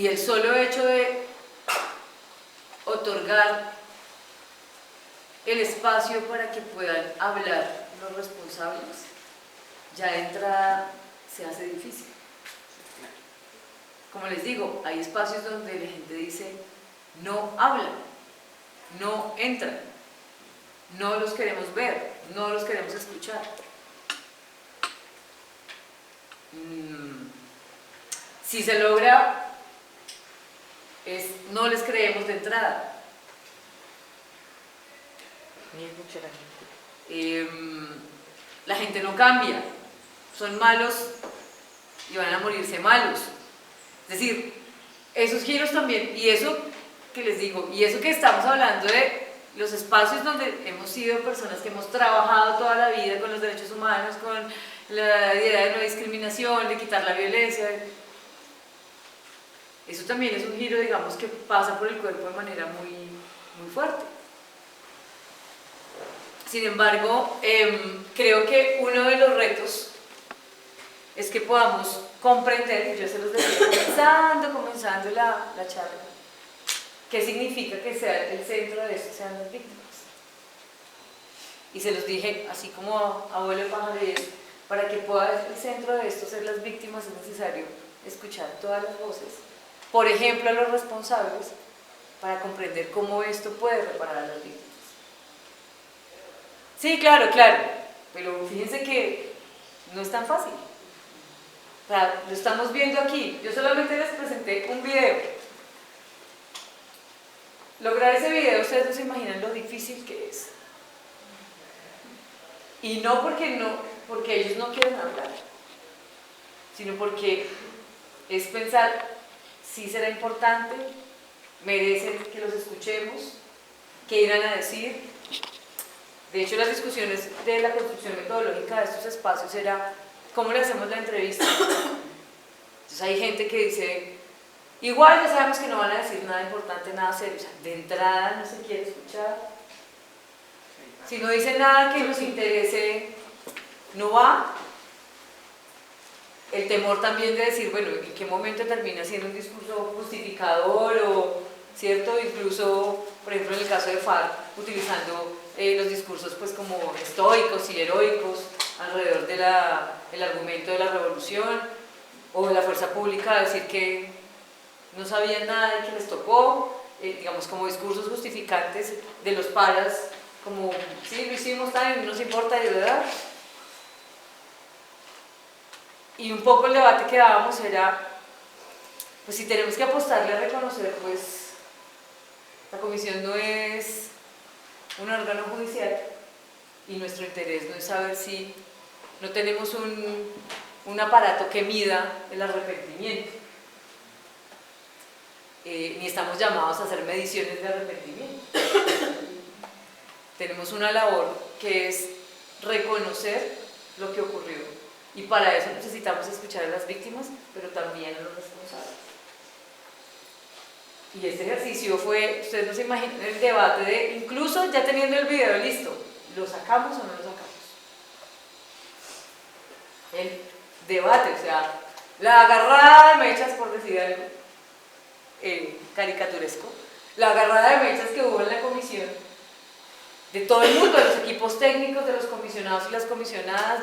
el solo hecho de otorgar el espacio para que puedan hablar los responsables, ya de entrada se hace difícil. Como les digo, hay espacios donde la gente dice, no hablan, no entran, no los queremos ver, no los queremos escuchar. Si se logra, no les creemos de entrada. Ni es mucha la gente. La gente no cambia, son malos y van a morirse malos. Es decir, esos giros también, y eso que les digo, y eso que estamos hablando de los espacios donde hemos sido personas que hemos trabajado toda la vida con los derechos humanos, con la idea de no discriminación, de quitar la violencia, eso también es un giro, digamos, que pasa por el cuerpo de manera muy, muy fuerte. Sin embargo, creo que uno de los retos es que podamos comprender, y yo se los decía comenzando la charla, qué significa que sea el centro de esto sean las víctimas. Y se los dije, así como abuelo de pajares, para que pueda el centro de esto ser las víctimas es necesario escuchar todas las voces, por ejemplo a los responsables, para comprender cómo esto puede reparar a las víctimas. Sí, claro, pero fíjense que no es tan fácil. O sea, lo estamos viendo aquí. Yo solamente les presenté un video. Lograr ese video, ustedes no se imaginan lo difícil que es. Y no porque ellos no quieren hablar, sino porque es pensar si será importante, merecen que los escuchemos, qué irán a decir. De hecho, las discusiones de la construcción metodológica de estos espacios era ¿cómo le hacemos la entrevista? Entonces hay gente que dice, igual ya sabemos que no van a decir nada importante, nada serio, o sea, de entrada no se quiere escuchar. Si no dice nada que nos interese, no va. El temor también de decir, bueno, ¿en qué momento termina siendo un discurso justificador o, cierto, incluso, por ejemplo, en el caso de FARC, utilizando los discursos pues como estoicos y heroicos alrededor del argumento de la revolución, o de la fuerza pública, decir que no sabían nada de que les tocó, digamos, como discursos justificantes de los paras, como, sí, lo hicimos, no nos importa, de verdad. Y un poco el debate que dábamos era, pues si tenemos que apostarle a reconocer, pues la comisión no es un órgano judicial y nuestro interés no es saber si no tenemos un aparato que mida el arrepentimiento, ni estamos llamados a hacer mediciones de arrepentimiento. Tenemos una labor que es reconocer lo que ocurrió y para eso necesitamos escuchar a las víctimas, pero también a los responsables. Y este ejercicio fue, ustedes no se imaginan el debate de, incluso ya teniendo el video listo, ¿lo sacamos o no lo sacamos? El debate, o sea, la agarrada de mechas, por decir algo caricaturesco, la agarrada de mechas que hubo en la comisión, de todo el mundo, de los equipos técnicos, de los comisionados y las comisionadas,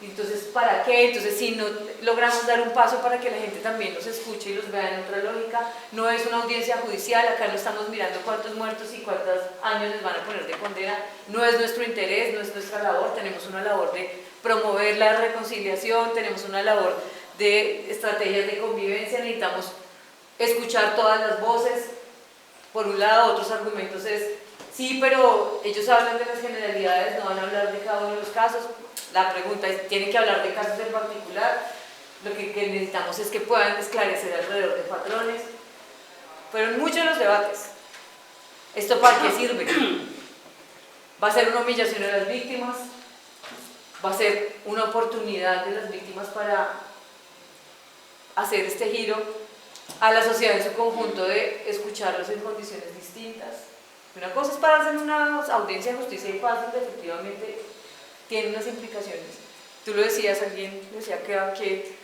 entonces, ¿para qué? Entonces, si no logramos dar un paso para que la gente también los escuche y los vea en otra lógica, no es una audiencia judicial, acá no estamos mirando cuántos muertos y cuántos años les van a poner de condena, no es nuestro interés, no es nuestra labor, tenemos una labor de promover la reconciliación, tenemos una labor de estrategias de convivencia, necesitamos escuchar todas las voces. Por un lado, otros argumentos es, sí, pero ellos hablan de las generalidades, no van a hablar de cada uno de los casos. La pregunta es, ¿tienen que hablar de casos en particular? Lo que necesitamos es que puedan esclarecer alrededor de patrones. Pero en muchos de los debates, ¿esto para qué sirve? ¿Va a ser una humillación a las víctimas? ¿Va a ser una oportunidad de las víctimas para hacer este giro a la sociedad en su conjunto de escucharlos en condiciones distintas? Una cosa es pararse en una audiencia de justicia y paz donde efectivamente tiene unas implicaciones. Tú lo decías, alguien decía que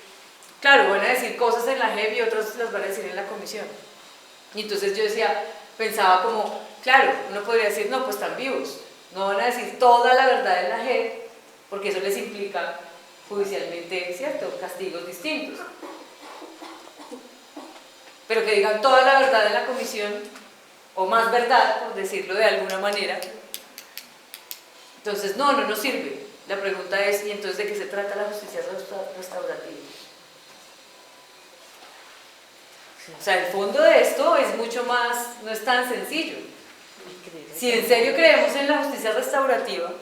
claro, van a decir cosas en la JEP y otras las van a decir en la comisión. Y entonces yo pensaba como, claro, uno podría decir, no, pues están vivos, no van a decir toda la verdad en la JEP, porque eso les implica judicialmente, ¿cierto?, castigos distintos. Pero que digan toda la verdad en la comisión, o más verdad, por decirlo de alguna manera, entonces no nos sirve. La pregunta es, ¿y entonces de qué se trata la justicia restaurativa? O sea, el fondo de esto es mucho más, no es tan sencillo. Si en serio creemos en la justicia restaurativa,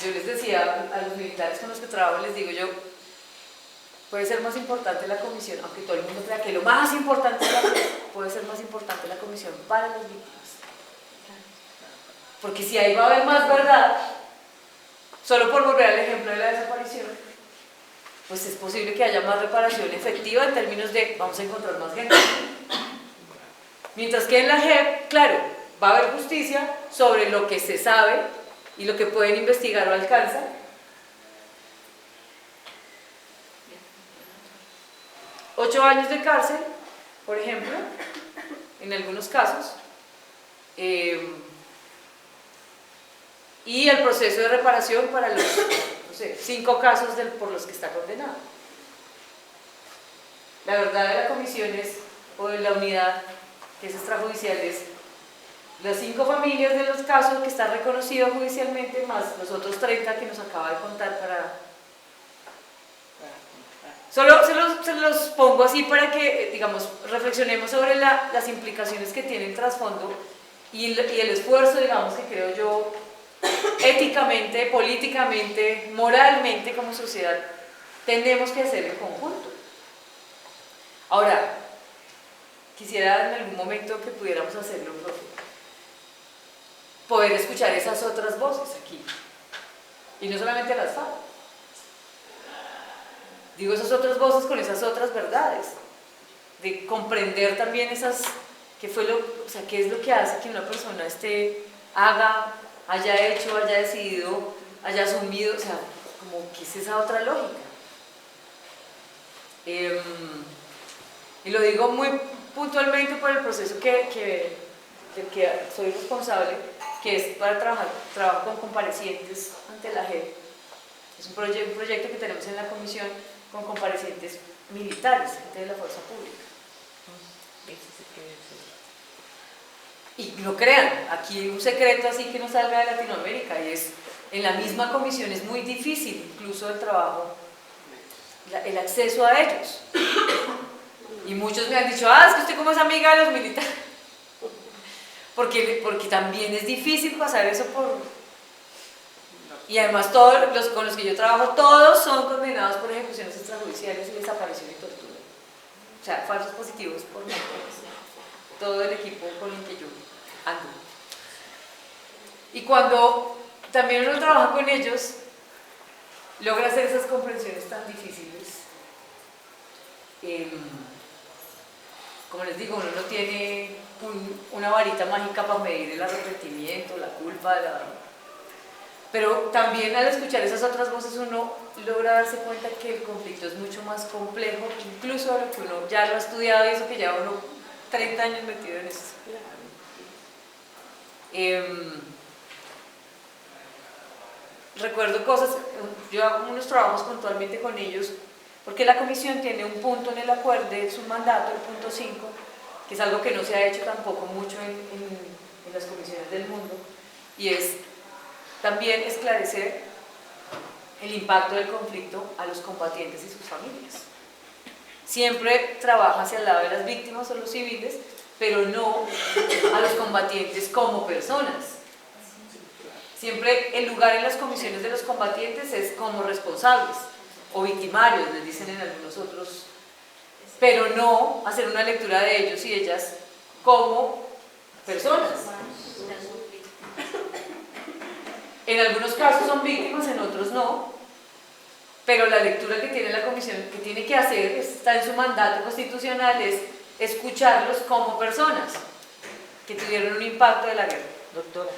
yo les decía a los militares con los que trabajo, les digo yo, puede ser más importante la comisión, aunque todo el mundo crea que lo más importante es puede ser más importante la comisión para las víctimas. Porque si ahí va a haber más verdad, solo por volver al ejemplo de la desaparición, pues es posible que haya más reparación efectiva en términos de vamos a encontrar más gente. Mientras que en la JEP, claro, va a haber justicia sobre lo que se sabe y lo que pueden investigar o alcanzan. Ocho años de cárcel, por ejemplo, en algunos casos, y el proceso de reparación para los, no sé, 5 casos por los que está condenado. La verdad de la comisión es, o de la unidad que es extrajudicial, es las 5 familias de los casos que está reconocido judicialmente, más los otros 30 que nos acaba de contar para... Solo se los pongo así para que, digamos, reflexionemos sobre las implicaciones que tiene el trasfondo y el esfuerzo, digamos, que creo yo, éticamente, políticamente, moralmente como sociedad, tenemos que hacer en conjunto. Ahora, quisiera en algún momento que pudiéramos hacerlo, profe, poder escuchar esas otras voces aquí, y no solamente las FARC. Digo, esas otras voces con esas otras verdades, de comprender también esas, qué es lo que hace que una persona haya hecho, haya decidido, haya asumido, o sea, como que es esa otra lógica. Y lo digo muy puntualmente por el proceso del que soy responsable, que es para trabajo con comparecientes ante la JEP. Es un proyecto que tenemos en la comisión con comparecientes militares, gente de la fuerza pública. Eso sí que debe ser. Y no crean, aquí un secreto así que no salga de Latinoamérica, y es, en la misma comisión es muy difícil, incluso el trabajo, el acceso a ellos. Y muchos me han dicho, es que usted como es amiga de los militares. Porque también es difícil pasar eso por... Y además todos los con los que yo trabajo, todos son condenados por ejecuciones extrajudiciales y desaparición y tortura. O sea, falsos positivos por todo el equipo con el que yo ando. Y cuando también uno trabaja con ellos, logra hacer esas comprensiones tan difíciles. Como les digo, uno no tiene una varita mágica para medir el arrepentimiento, la culpa, pero también al escuchar esas otras voces uno logra darse cuenta que el conflicto es mucho más complejo, incluso ahora que uno ya lo ha estudiado y eso que ya uno 30 años metido en eso. Recuerdo cosas, yo hago unos trabajos puntualmente con ellos, porque la comisión tiene un punto en el acuerdo de su mandato, el punto 5, que es algo que no se ha hecho tampoco mucho en las comisiones del mundo, y es también esclarecer el impacto del conflicto a los combatientes y sus familias. Siempre trabaja hacia el lado de las víctimas o los civiles, pero no a los combatientes como personas. Siempre el lugar en las comisiones de los combatientes es como responsables o victimarios, les dicen en algunos otros, pero no hacer una lectura de ellos y ellas como personas. En algunos casos son víctimas, en otros no, pero la lectura que tiene la comisión, que tiene que hacer, está en su mandato constitucional, es escucharlos como personas que tuvieron un impacto de la guerra. Doctora,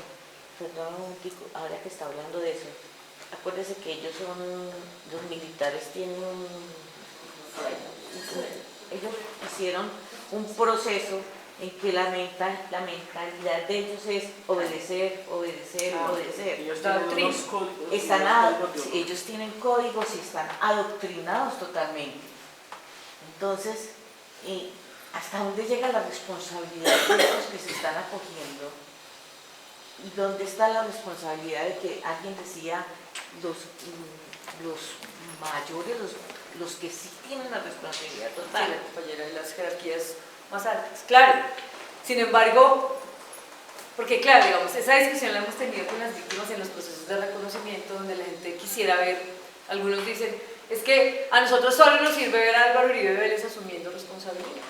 perdón un momentico, ahora que está hablando de eso, acuérdese que ellos los militares tienen ellos hicieron un proceso en que la mentalidad de ellos es obedecer, obedecer, obedecer. Ellos tienen unos códigos. Ellos tienen códigos y están adoctrinados totalmente. Entonces, ¿hasta dónde llega la responsabilidad de los que se están acogiendo? ¿Y dónde está la responsabilidad de que alguien decía los mayores, los que sí tienen la responsabilidad total? Sí, la compañera de las jerarquías más altas, claro. Sin embargo, porque claro, digamos, esa discusión la hemos tenido con las víctimas en los procesos de reconocimiento, donde la gente quisiera ver, algunos dicen, es que a nosotros solo nos sirve ver a Álvaro Uribe Vélez asumiendo responsabilidad.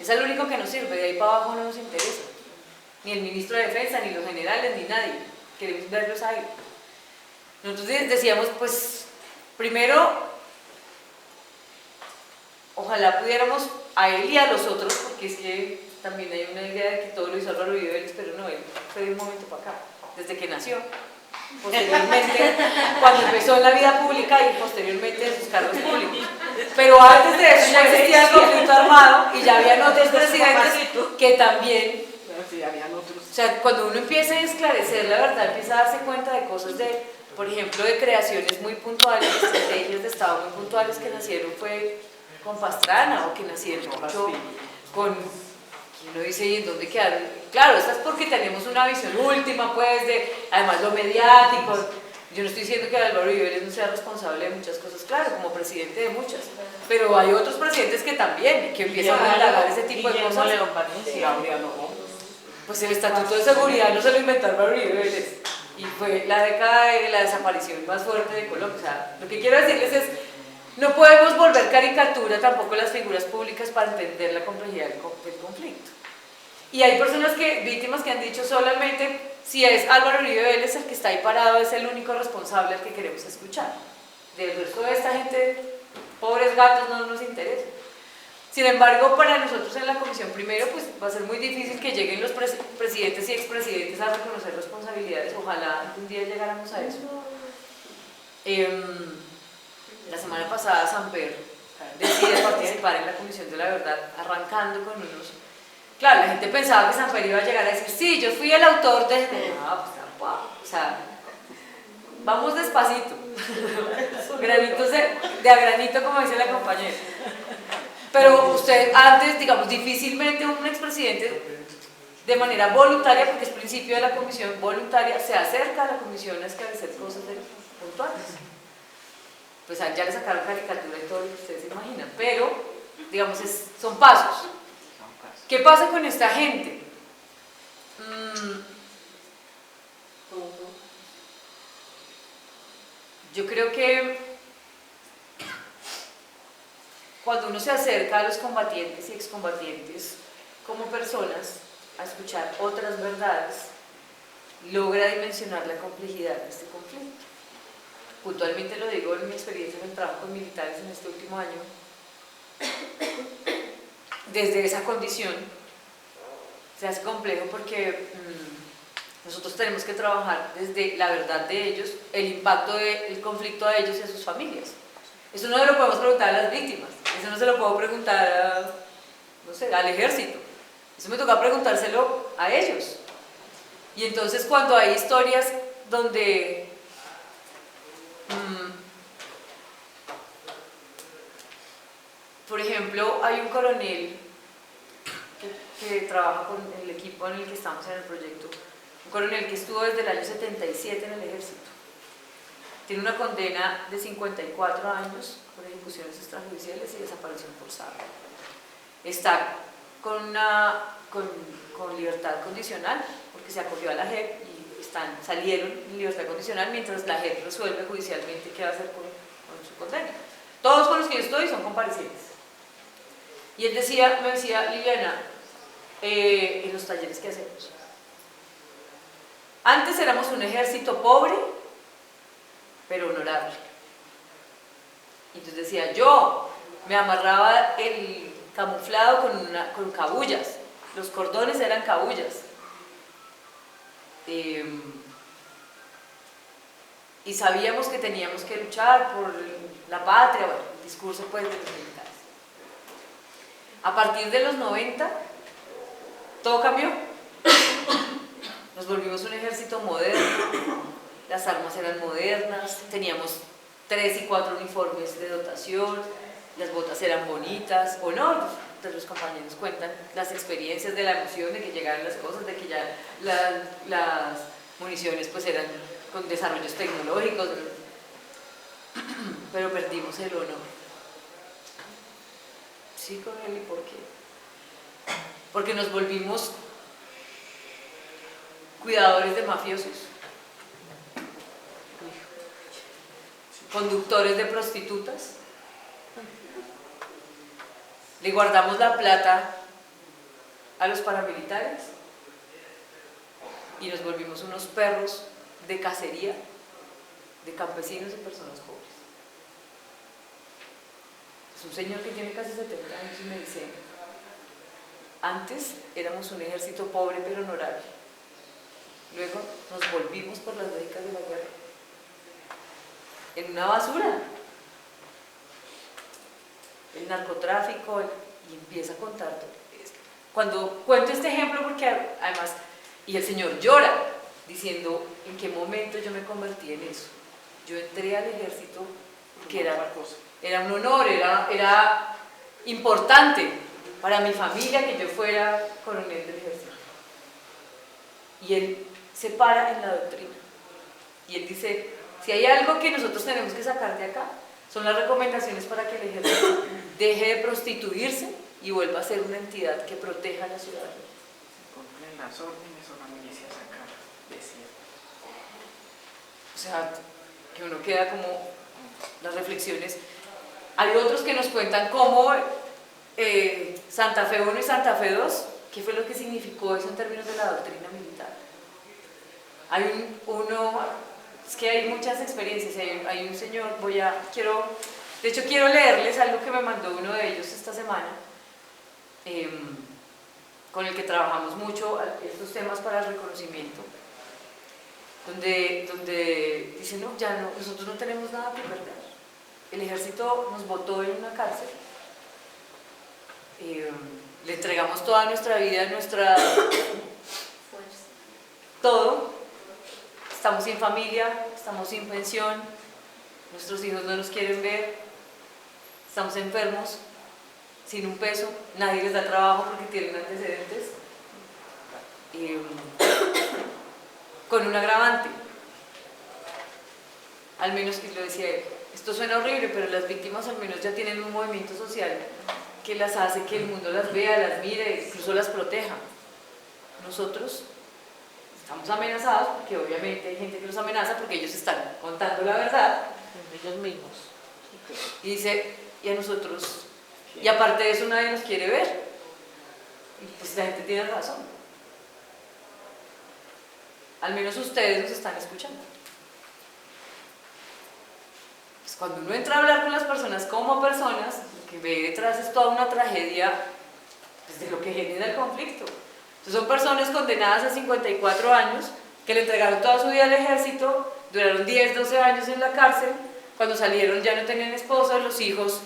Es el único que nos sirve, de ahí para abajo no nos interesa. Ni el ministro de Defensa, ni los generales, ni nadie. Queremos verlos ahí. Nosotros decíamos, pues, primero, ojalá pudiéramos a él y a los otros, porque es que también hay una idea de que todo lo hizo Álvaro Uribe Vélez, pero no, él fue de un momento para acá, desde que nació, posteriormente, cuando empezó en la vida pública y posteriormente en sus cargos públicos. Pero antes de eso ya existía el conflicto armado y ya habían otros presidentes que también, o sea, cuando uno empieza a esclarecer la verdad, empieza a darse cuenta de cosas de, por ejemplo, de creaciones muy puntuales, estrategias de Estado muy puntuales que nacieron fue con Pastrana o que nacieron mucho con, uno dice, ¿y en dónde quedaron? Claro, esta es porque tenemos una visión última, pues, de, además lo mediático. Yo no estoy diciendo que Álvaro Uribe Vélez no sea responsable de muchas cosas, claro, como presidente de muchas, pero hay otros presidentes que también, que empiezan a indagar ese tipo de cosas. Pues el Estatuto de Seguridad no se lo inventó Álvaro Uribe Vélez, y fue la década de la desaparición más fuerte de Colombia. O sea, lo que quiero decirles es, no podemos volver caricatura tampoco las figuras públicas para entender la complejidad del conflicto. Y hay personas víctimas que han dicho solamente, si es Álvaro Uribe Vélez el que está ahí parado, es el único responsable al que queremos escuchar. Del resto de esta gente, pobres gatos, no nos interesa. Sin embargo, para nosotros en la comisión, primero, pues va a ser muy difícil que lleguen los presidentes y expresidentes a reconocer responsabilidades. Ojalá algún día llegáramos a eso. La semana pasada Samper decide participar en la Comisión de la Verdad, arrancando con unos... Claro, la gente pensaba que Samper iba a llegar a decir, sí, yo fui el autor de... No, pues tampoco, o sea, vamos despacito. Granitos de a granito, como dice la compañera. Pero usted antes, digamos, difícilmente un expresidente de manera voluntaria, porque es principio de la comisión voluntaria, se acerca a la comisión a esclarecer cosas puntuales. Pues ya le sacaron caricatura y todo lo que ustedes se imaginan, pero, digamos, son pasos. ¿Qué pasa con esta gente? Yo creo que cuando uno se acerca a los combatientes y excombatientes como personas a escuchar otras verdades, logra dimensionar la complejidad de este conflicto. Puntualmente lo digo en mi experiencia en el trabajo con militares en este último año. Desde esa condición se hace complejo porque nosotros tenemos que trabajar desde la verdad de ellos, el impacto del conflicto a ellos y a sus familias. Eso no se lo podemos preguntar a las víctimas, eso no se lo puedo preguntar no sé, al ejército, eso me toca preguntárselo a ellos. Y entonces cuando hay historias donde por ejemplo, hay un coronel que trabaja con el equipo en el que estamos en el proyecto, un coronel que estuvo desde el año 77 en el ejército. Tiene una condena de 54 años por ejecuciones extrajudiciales y desaparición forzada. Está con libertad condicional porque se acogió a la JEP y salieron en libertad condicional mientras la JEP resuelve judicialmente qué va a hacer con su condena. Todos con los que yo estoy son comparecientes. Y él me decía, Liliana, en los talleres que hacemos, antes éramos un ejército pobre, pero honorable. Y entonces decía, yo me amarraba el camuflado con cabullas, los cordones eran cabullas. Y sabíamos que teníamos que luchar por la patria, bueno, el discurso pues de los militares. A partir de los 90, todo cambió. Nos volvimos un ejército moderno, las armas eran modernas, teníamos 3 y 4 uniformes de dotación, las botas eran bonitas, o no, entonces los compañeros cuentan las experiencias de la emoción de que llegaran las cosas, de que ya las municiones pues eran con desarrollos tecnológicos, pero perdimos el honor. Sí, Corneli, ¿por qué? Porque nos volvimos cuidadores de mafiosos, conductores de prostitutas, le guardamos la plata a los paramilitares y nos volvimos unos perros de cacería de campesinos y personas pobres. Es un señor que tiene casi 70 años y me dice, antes éramos un ejército pobre pero honorable, luego nos volvimos por las lógicas de la guerra en una basura, el narcotráfico, y empieza a contar todo esto. Cuando cuento este ejemplo, porque además, y el señor llora diciendo en qué momento yo me convertí en eso. Yo entré al ejército porque era un honor, era importante para mi familia que yo fuera coronel del ejército. Y él se para en la doctrina y él dice, si hay algo que nosotros tenemos que sacar de acá, son las recomendaciones para que el ejército deje de prostituirse y vuelva a ser una entidad que proteja a la ciudadanía. Se cumplen las órdenes o la milicia sacar, decía. O sea, que uno queda como las reflexiones. Hay otros que nos cuentan cómo Santa Fe 1 y Santa Fe 2, qué fue lo que significó eso en términos de la doctrina militar. Es que hay muchas experiencias, hay un señor, de hecho quiero leerles algo que me mandó uno de ellos esta semana, con el que trabajamos mucho estos temas para el reconocimiento, donde dicen, no, nosotros no tenemos nada que perder. El ejército nos botó en una cárcel, le entregamos toda nuestra vida, nuestra todo, estamos sin familia, estamos sin pensión, nuestros hijos no nos quieren ver, estamos enfermos, sin un peso, nadie les da trabajo porque tienen antecedentes, con un agravante. Al menos, y lo decía él, esto suena horrible, pero las víctimas al menos ya tienen un movimiento social que las hace que el mundo las vea, las mire, incluso las proteja. Nosotros estamos amenazados porque obviamente hay gente que los amenaza porque ellos están contando la verdad. Ellos mismos. Y dice, y a nosotros, y aparte de eso nadie nos quiere ver. Y pues la gente tiene razón. Al menos ustedes nos están escuchando. Pues cuando uno entra a hablar con las personas como personas, lo que ve detrás es toda una tragedia, pues, de lo que genera el conflicto. Entonces son personas condenadas a 54 años que le entregaron toda su vida al ejército, duraron 10, 12 años en la cárcel, cuando salieron ya no tenían esposa, los hijos,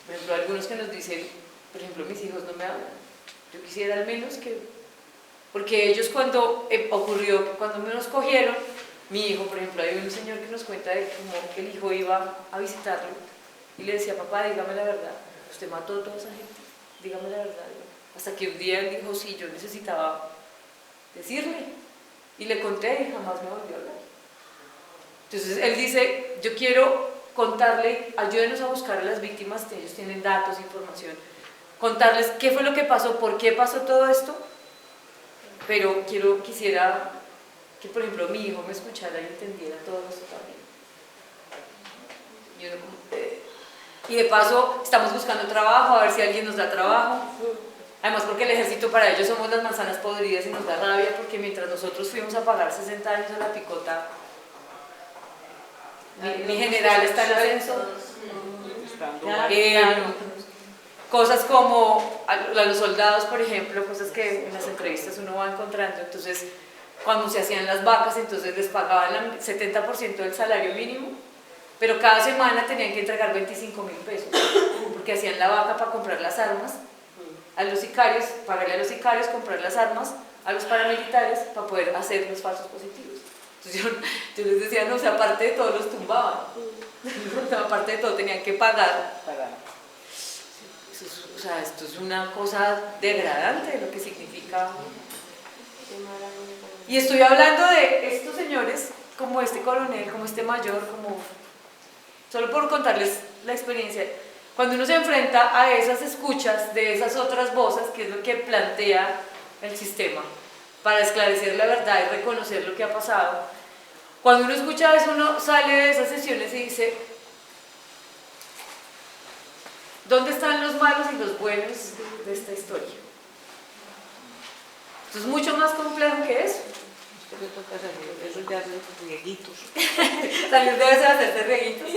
por ejemplo, algunos que nos dicen, por ejemplo, mis hijos no me hablan, yo quisiera al menos que, porque ellos cuando ocurrió, que cuando me los cogieron, mi hijo, por ejemplo, hay un señor que nos cuenta de cómo que el hijo iba a visitarlo y le decía, papá, dígame la verdad, usted mató a toda esa gente, dígame la verdad. Hasta que un día él dijo, sí, yo necesitaba decirle, y le conté y jamás me volvió a hablar. Entonces él dice, yo quiero contarle, ayúdenos a buscar a las víctimas, que ellos tienen datos, información, contarles qué fue lo que pasó, por qué pasó todo esto, pero quisiera que, por ejemplo, mi hijo me escuchara y entendiera todo esto también. Y de paso, estamos buscando trabajo, a ver si alguien nos da trabajo. Además, porque el ejército para ellos somos las manzanas podridas y nos da rabia, porque mientras nosotros fuimos a pagar 60 años a la picota, mi general está en ascenso. Cosas como a los soldados, por ejemplo, cosas que en las entrevistas uno va encontrando. Entonces, cuando se hacían las vacas, entonces les pagaban el 70% del salario mínimo, pero cada semana tenían que entregar 25.000 pesos, porque hacían la vaca para comprar las armas a los sicarios, pagarle a los sicarios, comprar las armas a los paramilitares para poder hacer los falsos positivos. Entonces yo les decía, no, o sea, aparte de todo los tumbaban, aparte de todo tenían que pagar. O sea, esto es una cosa degradante de lo que significa. Y estoy hablando de estos señores, como este coronel, como este mayor, como solo por contarles la experiencia. Cuando uno se enfrenta a esas escuchas de esas otras voces, que es lo que plantea el sistema, para esclarecer la verdad y reconocer lo que ha pasado, cuando uno escucha eso, uno sale de esas sesiones y dice, ¿dónde están los malos y los buenos de esta historia? Esto es mucho más complejo que eso. Esto le toca salir, eso de darle rieguitos. Salir debe ser hacerse rieguitos.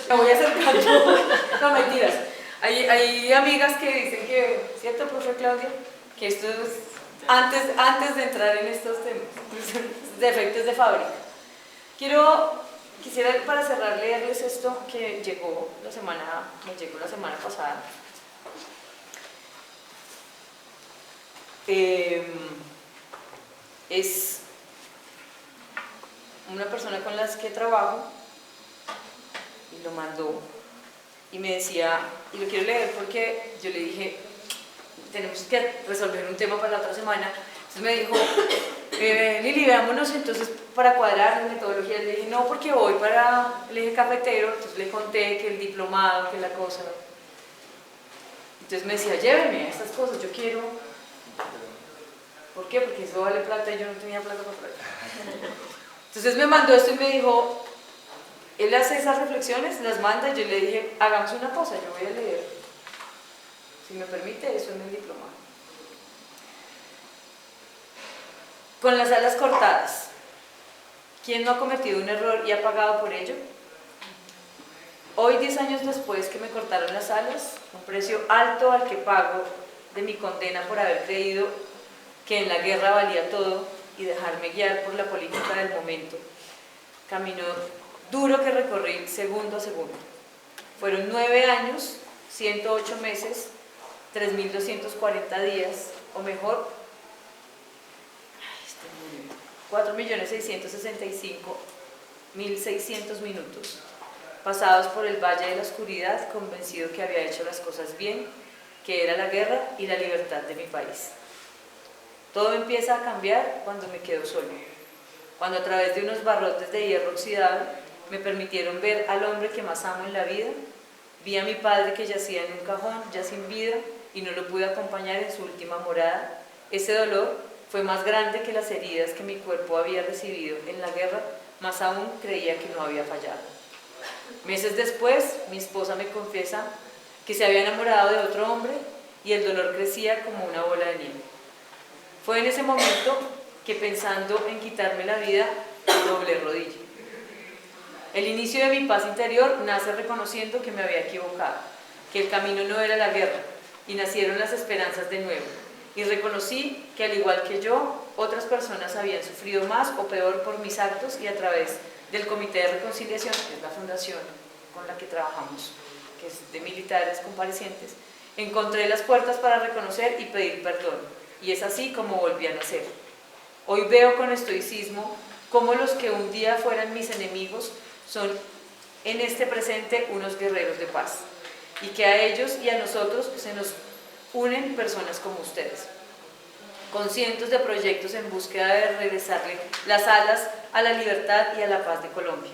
Me voy acercando. No, mentiras. Hay amigas que dicen que, ¿cierto, profe Claudia? Que esto es antes de entrar en estos temas, defectos de fábrica. Quisiera para cerrar leerles esto que me llegó la semana pasada. Es una persona con la que trabajo y lo mandó y me decía, y lo quiero leer porque yo le dije, tenemos que resolver un tema para la otra semana. Entonces me dijo, Lili, veámonos entonces para cuadrar la metodología. Le dije, no, porque voy para el eje cafetero. Entonces le conté que el diplomado, que la cosa. Entonces me decía, lléveme estas cosas, yo quiero. ¿Por qué? Porque eso vale plata y yo no tenía plata para traer. Entonces me mandó esto y me dijo, él hace esas reflexiones, las manda, y yo le dije, hagamos una cosa, yo voy a leer, si me permite, eso en el diplomado. Con las alas cortadas, ¿quién no ha cometido un error y ha pagado por ello? Hoy, 10 años después que me cortaron las alas, un precio alto al que pago de mi condena por haber creído que en la guerra valía todo y dejarme guiar por la política del momento. Camino duro que recorrí segundo a segundo. Fueron 9 años, 108 meses, 3.240 días, o mejor, 4.665.000 1600 minutos, pasados por el valle de la oscuridad, convencido que había hecho las cosas bien, que era la guerra y la libertad de mi país. Todo empieza a cambiar cuando me quedo solo, cuando a través de unos barrotes de hierro oxidado me permitieron ver al hombre que más amo en la vida. Vi a mi padre que yacía en un cajón, ya sin vida, y no lo pude acompañar en su última morada. Ese dolor fue más grande que las heridas que mi cuerpo había recibido en la guerra, más aún creía que no había fallado. Meses después, mi esposa me confiesa que se había enamorado de otro hombre y el dolor crecía como una bola de nieve. Fue en ese momento que, pensando en quitarme la vida, doblé rodilla. El inicio de mi paz interior nace reconociendo que me había equivocado, que el camino no era la guerra, y nacieron las esperanzas de nuevo. Y reconocí que, al igual que yo, otras personas habían sufrido más o peor por mis actos, y a través del Comité de Reconciliación, que es la fundación con la que trabajamos, que es de militares comparecientes, encontré las puertas para reconocer y pedir perdón, y es así como volví a nacer. Hoy veo con estoicismo cómo los que un día fueran mis enemigos son en este presente unos guerreros de paz, y que a ellos y a nosotros se nos unen personas como ustedes, con cientos de proyectos en búsqueda de regresarle las alas a la libertad y a la paz de Colombia.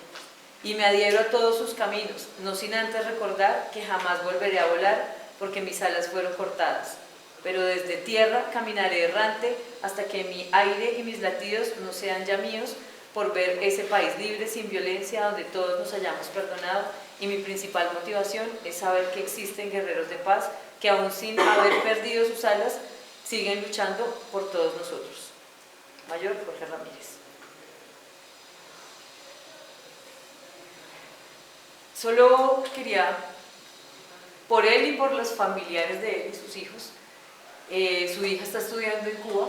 Y me adhiero a todos sus caminos, no sin antes recordar que jamás volveré a volar porque mis alas fueron cortadas, pero desde tierra caminaré errante hasta que mi aire y mis latidos no sean ya míos, por ver ese país libre, sin violencia, donde todos nos hayamos perdonado, y mi principal motivación es saber que existen guerreros de paz que, aún sin haber perdido sus alas, siguen luchando por todos nosotros. Mayor Jorge Ramírez. Solo quería, por él y por los familiares de él y sus hijos, su hija está estudiando en Cuba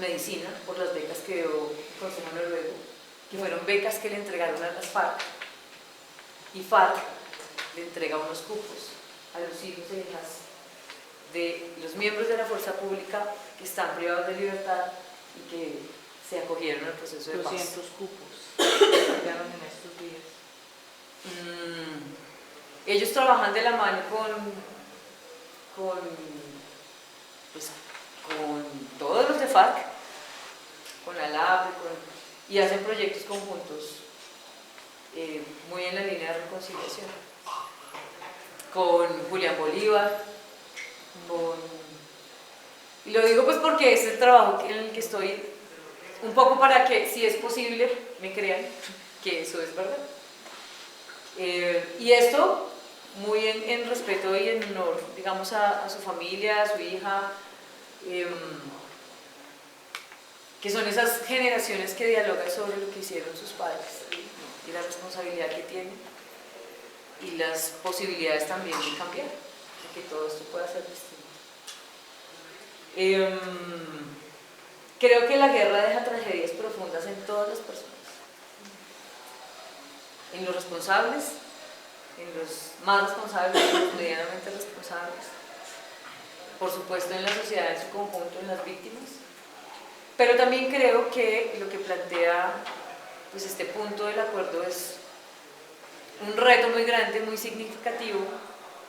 medicina por las becas que dio el Consejo Noruego, que fueron becas que le entregaron a las FARC, y FARC le entrega unos cupos a los hijos e hijas de los miembros de la fuerza pública que están privados de libertad y que se acogieron al proceso de paz. 200 cupos llegaron en estos días. Ellos trabajan de la mano con todos los de FARC, con la LAP, y hacen proyectos conjuntos muy en la línea de reconciliación, con Julián Bolívar, y lo digo pues porque es el trabajo en el que estoy, un poco para que, si es posible, me crean que eso es verdad. Y esto muy en respeto y en honor, digamos, a su familia, a su hija, que son esas generaciones que dialogan sobre lo que hicieron sus padres y la responsabilidad que tienen y las posibilidades también de cambiar, de que todo esto pueda ser distinto. Creo que la guerra deja tragedias profundas en todas las personas, en los responsables, en los más responsables, en los medianamente responsables, por supuesto en la sociedad en su conjunto, en las víctimas, pero también creo que lo que plantea pues este punto del acuerdo es un reto muy grande, muy significativo,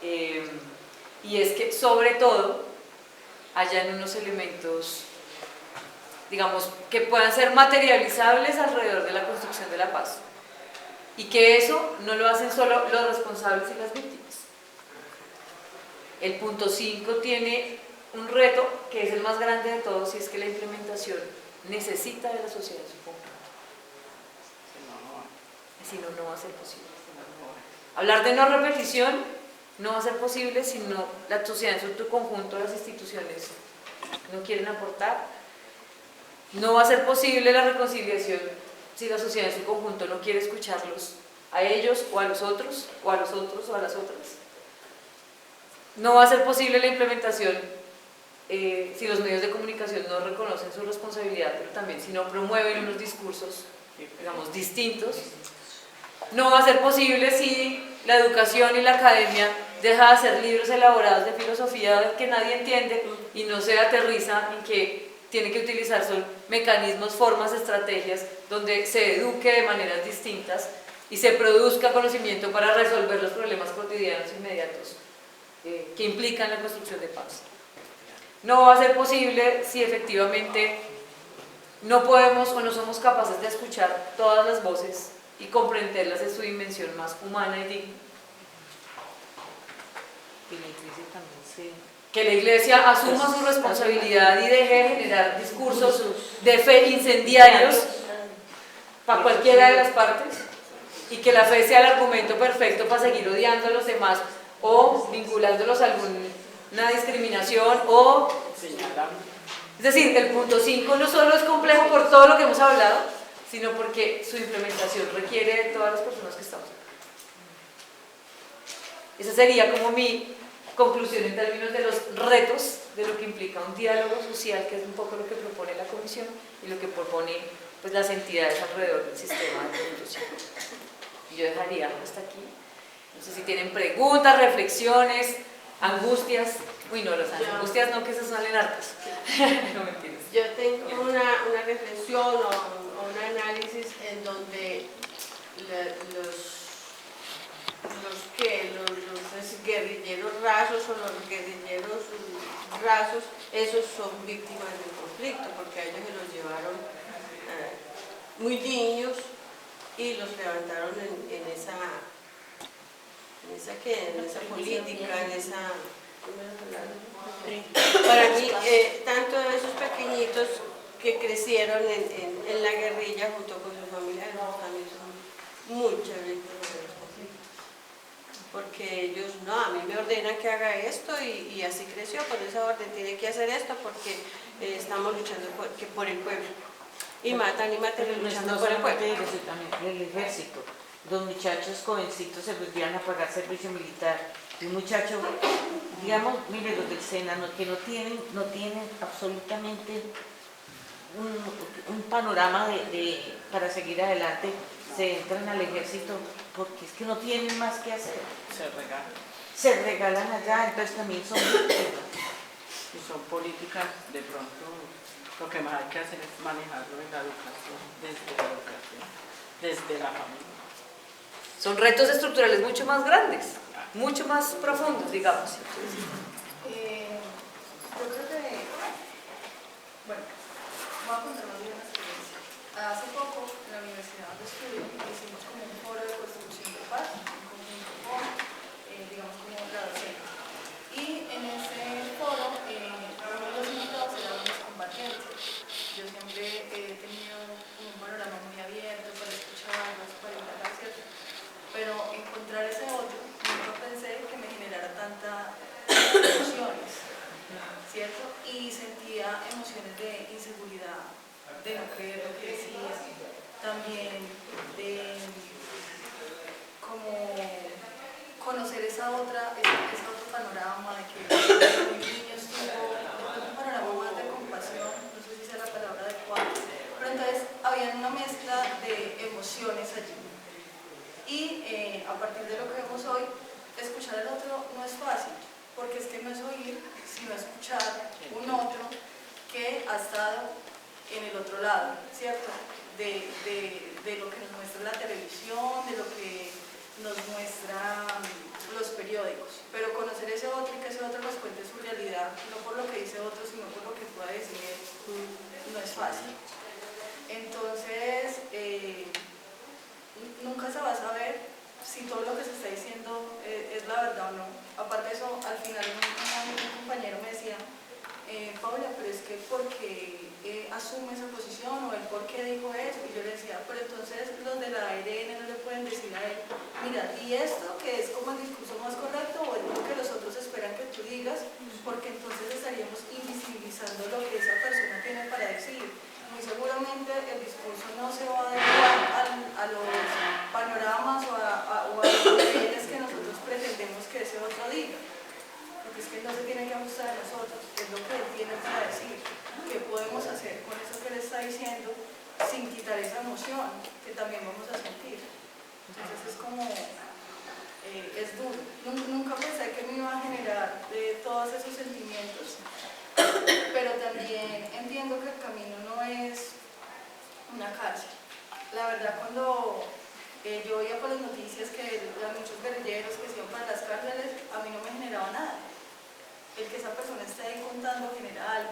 y es que sobre todo hayan unos elementos, digamos, que puedan ser materializables alrededor de la construcción de la paz, y que eso no lo hacen solo los responsables y las víctimas. El punto 5 tiene un reto que es el más grande de todos, y es que la implementación necesita de la sociedad en su conjunto. Si no, no va a ser posible. Hablar de no repetición no va a ser posible si no la sociedad en su conjunto, las instituciones no quieren aportar. No va a ser posible la reconciliación si la sociedad en su conjunto no quiere escucharlos a ellos o a los otros, o a los otros o a las otras. No va a ser posible la implementación si los medios de comunicación no reconocen su responsabilidad, pero también si no promueven unos discursos, digamos, distintos. No va a ser posible si la educación y la academia deja de hacer libros elaborados de filosofía que nadie entiende y no se aterriza en que tiene que utilizar son mecanismos, formas, estrategias donde se eduque de maneras distintas y se produzca conocimiento para resolver los problemas cotidianos inmediatos que implican la construcción de paz. No va a ser posible si efectivamente no podemos o no somos capaces de escuchar todas las voces y comprenderlas en su dimensión más humana y digna. Y la iglesia también se... Que la iglesia asuma su responsabilidad y deje de generar discursos de fe incendiarios para cualquiera de las partes y que la fe sea el argumento perfecto para seguir odiando a los demás o vinculándolos a alguna discriminación o... Es decir, el punto 5 no solo es complejo por todo lo que hemos hablado, sino porque su implementación requiere de todas las personas que estamos acá. Esa sería como mi conclusión en términos de los retos de lo que implica un diálogo social, que es un poco lo que propone la Comisión y lo que propone pues, las entidades alrededor del sistema de constitución. Y yo dejaría hasta aquí. No sé si tienen preguntas, reflexiones, angustias. Uy, no, las angustias no, que esas salen hartas. No mentiras. Yo tengo una reflexión o un análisis en donde los guerrilleros rasos o los guerrilleros rasos, esos son víctimas del conflicto, porque a ellos se los llevaron muy niños y los levantaron en esa política, en esa... Para mí, tanto esos pequeñitos que crecieron en la guerrilla junto con sus familiares también son muchas víctimas de los conflictos. Porque ellos, no, a mí me ordenan que haga esto y así creció, con esa orden tiene que hacer esto porque estamos luchando por el pueblo. Y matan luchando por el pueblo. También el ejército. Los muchachos jovencitos se volvían a pagar servicio militar. Y un muchacho, digamos, mire los del SENA, que no tienen absolutamente un panorama para seguir adelante, se entran al ejército porque es que no tienen más que hacer. Se regalan allá, entonces también son víctimas. Y son políticas, de pronto, lo que más hay que hacer es manejarlo en la educación, desde la familia. Son retos estructurales mucho más grandes, mucho más profundos, digamos. Yo creo que, bueno, voy a contar más bien una experiencia. Hace poco, en la universidad donde estudio, hicimos como un foro de construcción de paz, en conjunto con, digamos, como la docente. Y en ese foro, uno de los invitados era uno de los combatientes. Yo siempre he tenido un panorama muy abierto para escucharlos, para indagar, ¿cierto? Pero encontrar ese otro, nunca pensé que me generara tantas emociones, ¿cierto? Y sentía emociones de inseguridad, de no creer lo que decía, también de como conocer ese otro panorama, de que muy niños tuvo un panorama más de compasión, no sé si sea la palabra adecuada, pero entonces había una mezcla de emociones allí. Y a partir de lo que vemos hoy, escuchar al otro no es fácil, porque es que no es oír, sino escuchar un otro que ha estado en el otro lado, ¿cierto? De lo que nos muestra la televisión, de lo que nos muestra los periódicos, pero conocer ese otro y que ese otro nos cuente su realidad, no por lo que dice otro, sino por lo que pueda decir él, no es fácil. Entonces, nunca se va a saber si todo lo que se está diciendo es la verdad o no. Aparte de eso, al final un compañero me decía, Paula, pero es que ¿por qué asume esa posición? O el por qué dijo eso. Y yo le decía, pero entonces los de la ARN no le pueden decir a él, mira, y esto que es como el discurso más correcto o es lo que los otros esperan que tú digas, porque entonces estaríamos invisibilizando lo que esa persona tiene para decir. Muy seguramente el discurso no se va a adecuar a los panoramas o a los niveles que nosotros pretendemos que ese otro diga. Porque es que no se tiene que ajustar a nosotros, es lo que él tiene para decir. ¿Qué podemos hacer con eso que él está diciendo sin quitar esa emoción que también vamos a sentir? Entonces es como, es duro. Nunca pensé que me iba a generar todos esos sentimientos, pero también entiendo que una cárcel. La verdad, cuando yo oía por las noticias que había muchos guerrilleros que se iban para las cárceles, a mí no me generaba nada. El que esa persona esté ahí contando genera algo.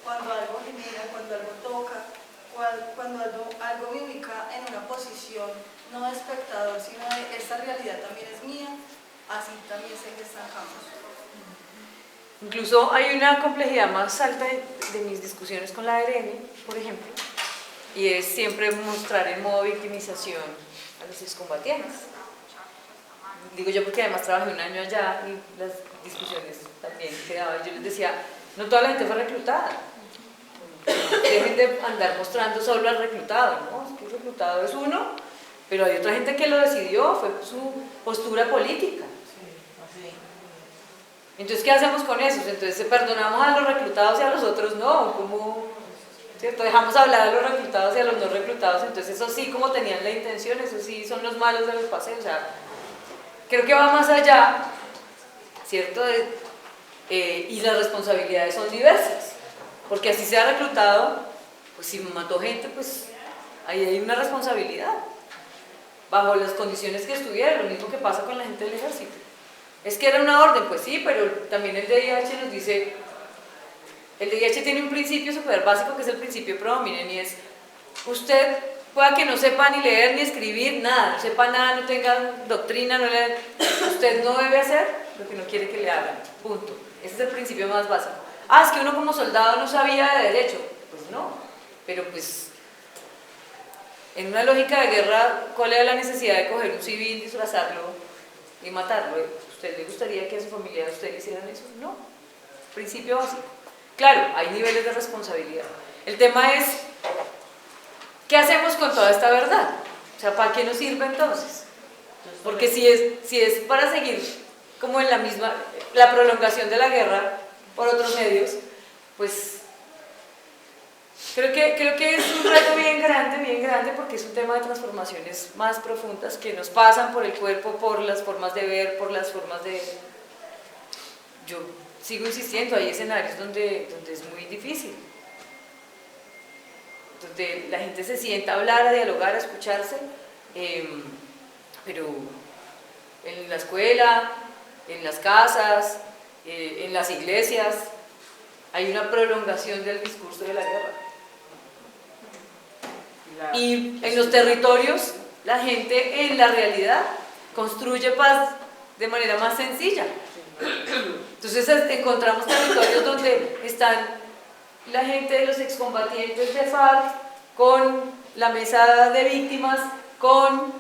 Cuando algo genera, cuando algo toca, cuando algo me ubica en una posición no de espectador, sino de esta realidad también es mía, así también se estancamos. Incluso hay una complejidad más alta de mis discusiones con la ARN, por ejemplo, y es siempre mostrar el modo de victimización a los excombatientes. Digo yo porque además trabajé un año allá y las discusiones también quedaban. Yo les decía, no toda la gente fue reclutada. Dejen de andar mostrando solo al reclutado, ¿no? Es que el reclutado es uno, pero hay otra gente que lo decidió, fue su postura política. Entonces, ¿qué hacemos con eso? Entonces, ¿perdonamos a los reclutados y a los otros no? ¿Cómo, cierto? Dejamos hablar a los reclutados y a los no reclutados, entonces eso sí, como tenían la intención, eso sí son los malos de los paseos. O sea, creo que va más allá, ¿cierto? Y las responsabilidades son diversas. Porque así se ha reclutado, pues si mató gente, pues ahí hay una responsabilidad, bajo las condiciones que estuvieron, lo mismo que pasa con la gente del ejército. Es que era una orden, pues sí, pero también el DIH nos dice, el DIH tiene un principio súper básico que es el principio pro hominem, y es, usted pueda que no sepa ni leer ni escribir, nada, no sepa nada, no tenga doctrina, usted no debe hacer lo que no quiere que le hagan, punto. Ese es el principio más básico. Es que uno como soldado no sabía de derecho. Pues no, pero pues en una lógica de guerra, ¿cuál era la necesidad de coger un civil, disfrazarlo y matarlo? ¿Usted le gustaría que a su familia usted hicieran eso? No, principio básico. Claro, hay niveles de responsabilidad. El tema es, ¿qué hacemos con toda esta verdad? O sea, ¿para qué nos sirve entonces? Porque si es para seguir como en la prolongación de la guerra, por otros medios, pues creo que es un reto bien grande, porque es un tema de transformaciones más profundas que nos pasan por el cuerpo, por las formas de ver, por las formas de... Yo sigo insistiendo, hay escenarios donde es muy difícil, donde la gente se sienta a hablar, a dialogar, a escucharse, pero en la escuela, en las casas, en las iglesias, hay una prolongación del discurso de la guerra. Y en los territorios, la gente en la realidad construye paz de manera más sencilla. Entonces encontramos territorios donde están la gente de los excombatientes de FARC con la mesa de víctimas, con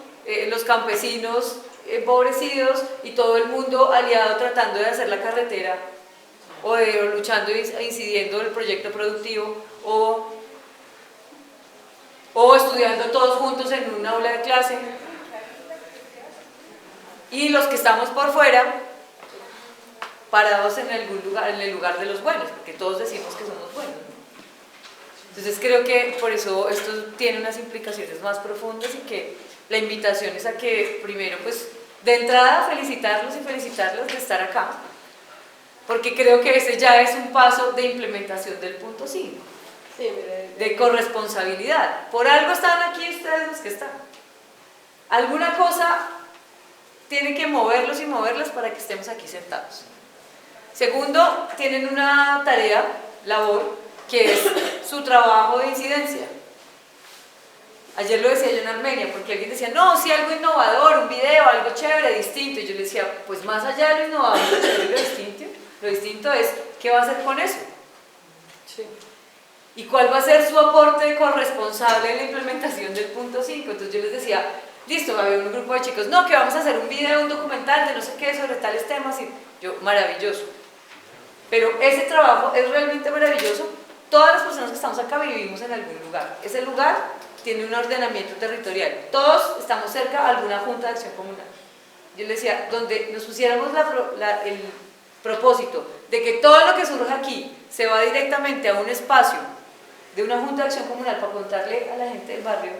los campesinos empobrecidos y todo el mundo aliado tratando de hacer la carretera o luchando e incidiendo en el proyecto productivo o estudiando todos juntos en un aula de clase, y los que estamos por fuera parados en el lugar de los buenos, porque todos decimos que somos buenos, ¿no? Entonces creo que por eso esto tiene unas implicaciones más profundas, y que la invitación es a que primero, pues de entrada, felicitarlos y felicitarlas de estar acá, porque creo que ese ya es un paso de implementación del punto 5, de corresponsabilidad. Por algo están aquí ustedes los que están. Alguna cosa tiene que moverlos y moverlas para que estemos aquí sentados. Segundo, tienen una labor, que es su trabajo de incidencia. Ayer lo decía yo en Armenia, porque alguien decía, no, si algo innovador, un video, algo chévere, distinto. Y yo le decía, pues más allá de lo innovador, lo chévere, lo distinto es, ¿qué va a hacer con eso? Sí. ¿Y cuál va a ser su aporte corresponsable en la implementación del punto 5? Entonces yo les decía, listo, había un grupo de chicos, no, que vamos a hacer un video, un documental de no sé qué, sobre tales temas. Y yo, maravilloso. Pero ese trabajo es realmente maravilloso. Todas las personas que estamos acá vivimos en algún lugar. Ese lugar tiene un ordenamiento territorial. Todos estamos cerca de alguna junta de acción comunal. Yo les decía, donde nos pusiéramos el propósito de que todo lo que surja aquí se va directamente a un espacio de una junta de acción comunal para contarle a la gente del barrio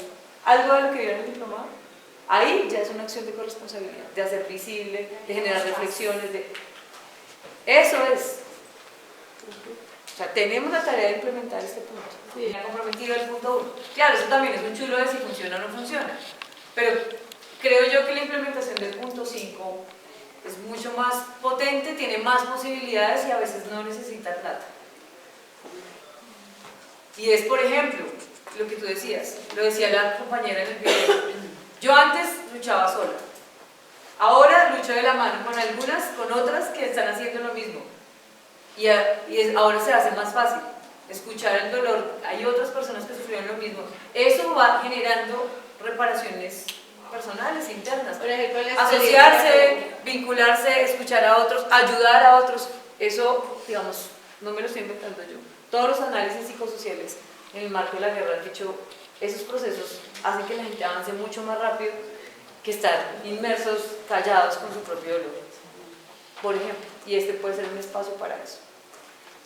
algo de lo que vieron en el diplomado, ahí ya es una acción de corresponsabilidad, de hacer visible, de generar reflexiones, eso es. O sea, tenemos la tarea de implementar este punto. Sí. Ya comprometido el punto 1. Claro, eso también es un chulo de si funciona o no funciona. Pero creo yo que la implementación del punto 5 es mucho más potente, tiene más posibilidades y a veces no necesita plata. Y es, por ejemplo, lo que tú decías, lo decía la compañera en el video. Yo antes luchaba sola. Ahora lucho de la mano con algunas, con otras que están haciendo lo mismo. Ahora se hace más fácil escuchar el dolor. Hay otras personas que sufrieron lo mismo. Eso va generando reparaciones personales, internas. Por ejemplo, Asociarse, vincularse, escuchar a otros, ayudar a otros. Eso, digamos, no me lo estoy inventando yo. Todos los análisis psicosociales en el marco de la guerra han dicho, esos procesos hacen que la gente avance mucho más rápido que estar inmersos, callados con su propio dolor, por ejemplo, y este puede ser un espacio para eso.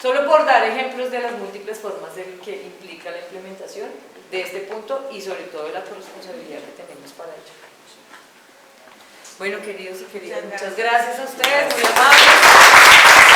Solo por dar ejemplos de las múltiples formas de que implica la implementación de este punto y sobre todo de la corresponsabilidad que tenemos para ello. Bueno, queridos y queridas, muchas gracias a ustedes, muy amables.